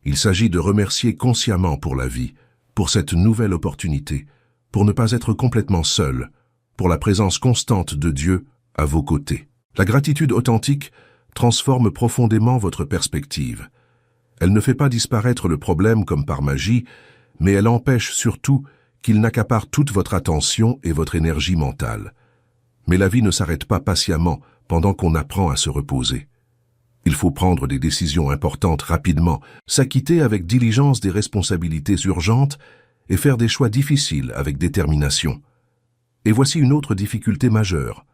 Il s'agit de remercier consciemment pour la vie, pour cette nouvelle opportunité, pour ne pas être complètement seul, pour la présence constante de Dieu à vos côtés. La gratitude authentique transforme profondément votre perspective. Elle ne fait pas disparaître le problème comme par magie, mais elle empêche surtout qu'il n'accapare toute votre attention et votre énergie mentale. Mais la vie ne s'arrête pas patiemment pendant qu'on apprend à se reposer. Il faut prendre des décisions importantes rapidement, s'acquitter avec diligence des responsabilités urgentes et faire des choix difficiles avec détermination. Et voici une autre difficulté majeure.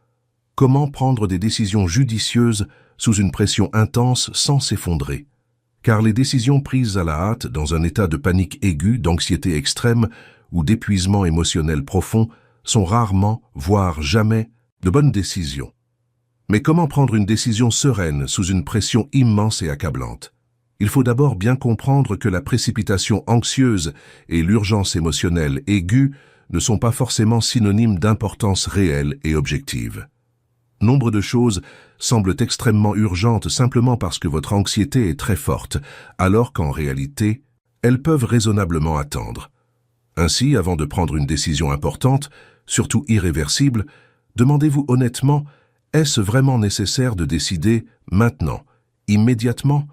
Comment prendre des décisions judicieuses sous une pression intense sans s'effondrer? Car les décisions prises à la hâte, dans un état de panique aiguë, d'anxiété extrême ou d'épuisement émotionnel profond, sont rarement, voire jamais, de bonnes décisions. Mais comment prendre une décision sereine sous une pression immense et accablante? Il faut d'abord bien comprendre que la précipitation anxieuse et l'urgence émotionnelle aiguë ne sont pas forcément synonymes d'importance réelle et objective. Nombre de choses semblent extrêmement urgentes simplement parce que votre anxiété est très forte, alors qu'en réalité, elles peuvent raisonnablement attendre. Ainsi, avant de prendre une décision importante, surtout irréversible, demandez-vous honnêtement, est-ce vraiment nécessaire de décider maintenant, immédiatement,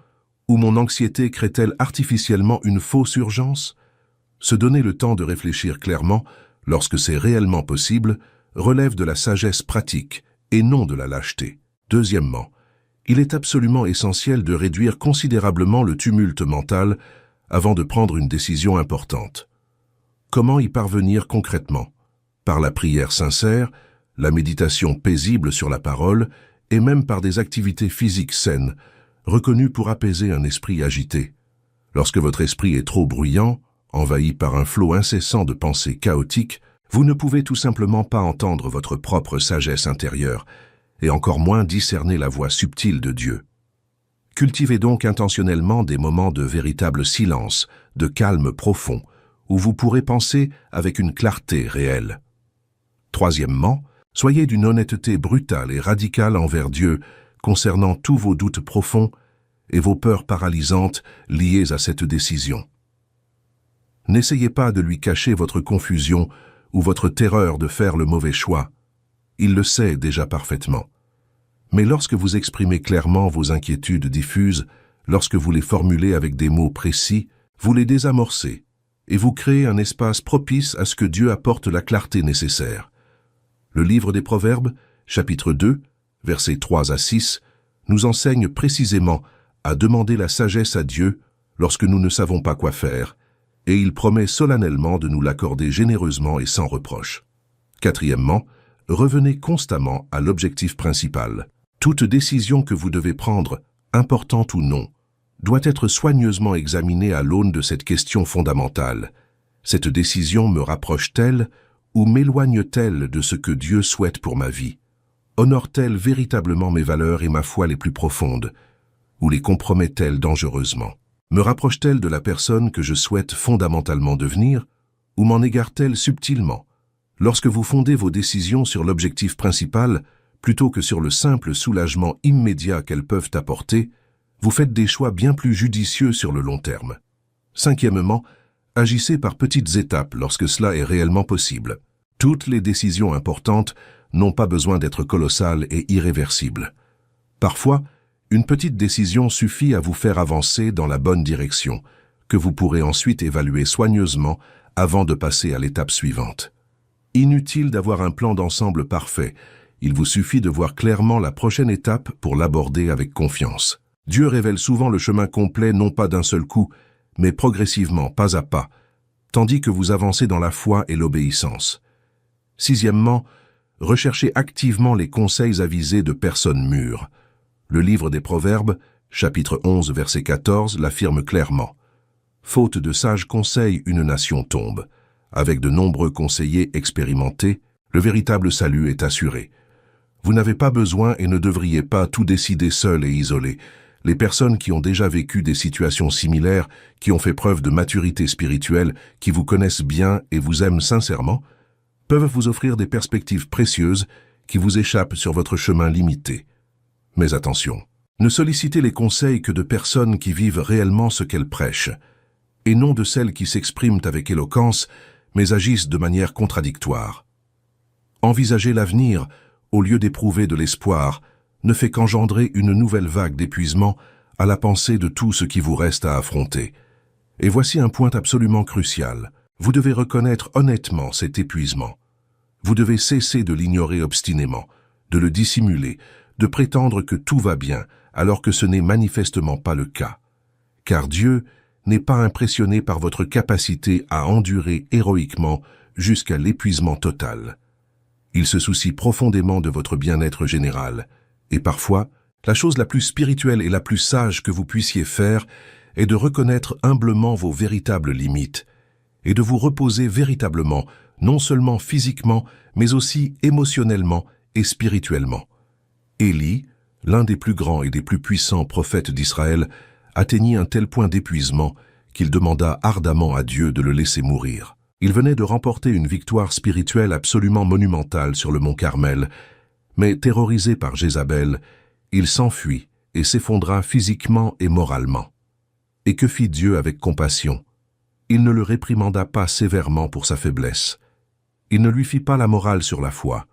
ou mon anxiété crée-t-elle artificiellement une fausse urgence? Se donner le temps de réfléchir clairement, lorsque c'est réellement possible, relève de la sagesse pratique et non de la lâcheté. Deuxièmement, il est absolument essentiel de réduire considérablement le tumulte mental avant de prendre une décision importante. Comment y parvenir concrètement? Par la prière sincère, la méditation paisible sur la parole et même par des activités physiques saines, reconnues pour apaiser un esprit agité. Lorsque votre esprit est trop bruyant, envahi par un flot incessant de pensées chaotiques, vous ne pouvez tout simplement pas entendre votre propre sagesse intérieure, et encore moins discerner la voix subtile de Dieu. Cultivez donc intentionnellement des moments de véritable silence, de calme profond, où vous pourrez penser avec une clarté réelle. Troisièmement, soyez d'une honnêteté brutale et radicale envers Dieu concernant tous vos doutes profonds et vos peurs paralysantes liées à cette décision. N'essayez pas de lui cacher votre confusion ou votre terreur de faire le mauvais choix. Il le sait déjà parfaitement. Mais lorsque vous exprimez clairement vos inquiétudes diffuses, lorsque vous les formulez avec des mots précis, vous les désamorcez et vous créez un espace propice à ce que Dieu apporte la clarté nécessaire. Le livre des Proverbes, chapitre 2, versets 3 à 6, nous enseigne précisément à demander la sagesse à Dieu lorsque nous ne savons pas quoi faire, et il promet solennellement de nous l'accorder généreusement et sans reproche. Quatrièmement, revenez constamment à l'objectif principal. Toute décision que vous devez prendre, importante ou non, doit être soigneusement examinée à l'aune de cette question fondamentale. Cette décision me rapproche-t-elle ou m'éloigne-t-elle de ce que Dieu souhaite pour ma vie? Honore-t-elle véritablement mes valeurs et ma foi les plus profondes, ou les compromet-elle dangereusement? Me rapproche-t-elle de la personne que je souhaite fondamentalement devenir, ou m'en égare-t-elle subtilement? Lorsque vous fondez vos décisions sur l'objectif principal, plutôt que sur le simple soulagement immédiat qu'elles peuvent apporter, vous faites des choix bien plus judicieux sur le long terme. Cinquièmement, agissez par petites étapes lorsque cela est réellement possible. Toutes les décisions importantes n'ont pas besoin d'être colossales et irréversibles. Parfois, une petite décision suffit à vous faire avancer dans la bonne direction, que vous pourrez ensuite évaluer soigneusement avant de passer à l'étape suivante. Inutile d'avoir un plan d'ensemble parfait, il vous suffit de voir clairement la prochaine étape pour l'aborder avec confiance. Dieu révèle souvent le chemin complet non pas d'un seul coup, mais progressivement, pas à pas, tandis que vous avancez dans la foi et l'obéissance. Sixièmement, recherchez activement les conseils avisés de personnes mûres. Le livre des Proverbes, chapitre 11, verset 14, l'affirme clairement. Faute de sages conseils, une nation tombe. Avec de nombreux conseillers expérimentés, le véritable salut est assuré. Vous n'avez pas besoin et ne devriez pas tout décider seul et isolé. Les personnes qui ont déjà vécu des situations similaires, qui ont fait preuve de maturité spirituelle, qui vous connaissent bien et vous aiment sincèrement, peuvent vous offrir des perspectives précieuses qui vous échappent sur votre chemin limité. Mais attention, ne sollicitez les conseils que de personnes qui vivent réellement ce qu'elles prêchent, et non de celles qui s'expriment avec éloquence, mais agissent de manière contradictoire. Envisager l'avenir, au lieu d'éprouver de l'espoir, ne fait qu'engendrer une nouvelle vague d'épuisement à la pensée de tout ce qui vous reste à affronter. Et voici un point absolument crucial. Vous devez reconnaître honnêtement cet épuisement. Vous devez cesser de l'ignorer obstinément, de le dissimuler, de prétendre que tout va bien, alors que ce n'est manifestement pas le cas. Car Dieu n'est pas impressionné par votre capacité à endurer héroïquement jusqu'à l'épuisement total. Il se soucie profondément de votre bien-être général, et parfois, la chose la plus spirituelle et la plus sage que vous puissiez faire est de reconnaître humblement vos véritables limites et de vous reposer véritablement, non seulement physiquement, mais aussi émotionnellement et spirituellement. Élie, l'un des plus grands et des plus puissants prophètes d'Israël, atteignit un tel point d'épuisement qu'il demanda ardemment à Dieu de le laisser mourir. Il venait de remporter une victoire spirituelle absolument monumentale sur le mont Carmel, mais terrorisé par Jézabel, il s'enfuit et s'effondra physiquement et moralement. Et que fit Dieu avec compassion? Il ne le réprimanda pas sévèrement pour sa faiblesse. Il ne lui fit pas la morale sur la foi.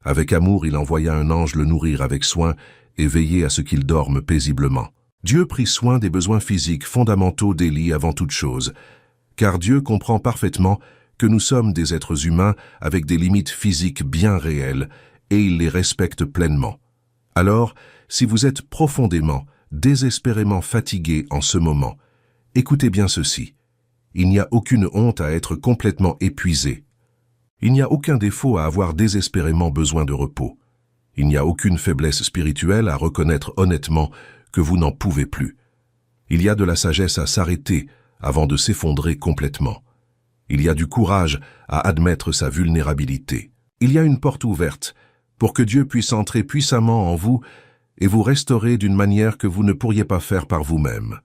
Avec amour, il envoya un ange le nourrir avec soin et veiller à ce qu'il dorme paisiblement. Dieu prit soin des besoins physiques fondamentaux d'Élie avant toute chose, car Dieu comprend parfaitement que nous sommes des êtres humains avec des limites physiques bien réelles, et il les respecte pleinement. Alors, si vous êtes profondément, désespérément fatigué en ce moment, écoutez bien ceci. Il n'y a aucune honte à être complètement épuisé. Il n'y a aucun défaut à avoir désespérément besoin de repos. Il n'y a aucune faiblesse spirituelle à reconnaître honnêtement que vous n'en pouvez plus. Il y a de la sagesse à s'arrêter avant de s'effondrer complètement. Il y a du courage à admettre sa vulnérabilité. Il y a une porte ouverte pour que Dieu puisse entrer puissamment en vous et vous restaurer d'une manière que vous ne pourriez pas faire par vous-même.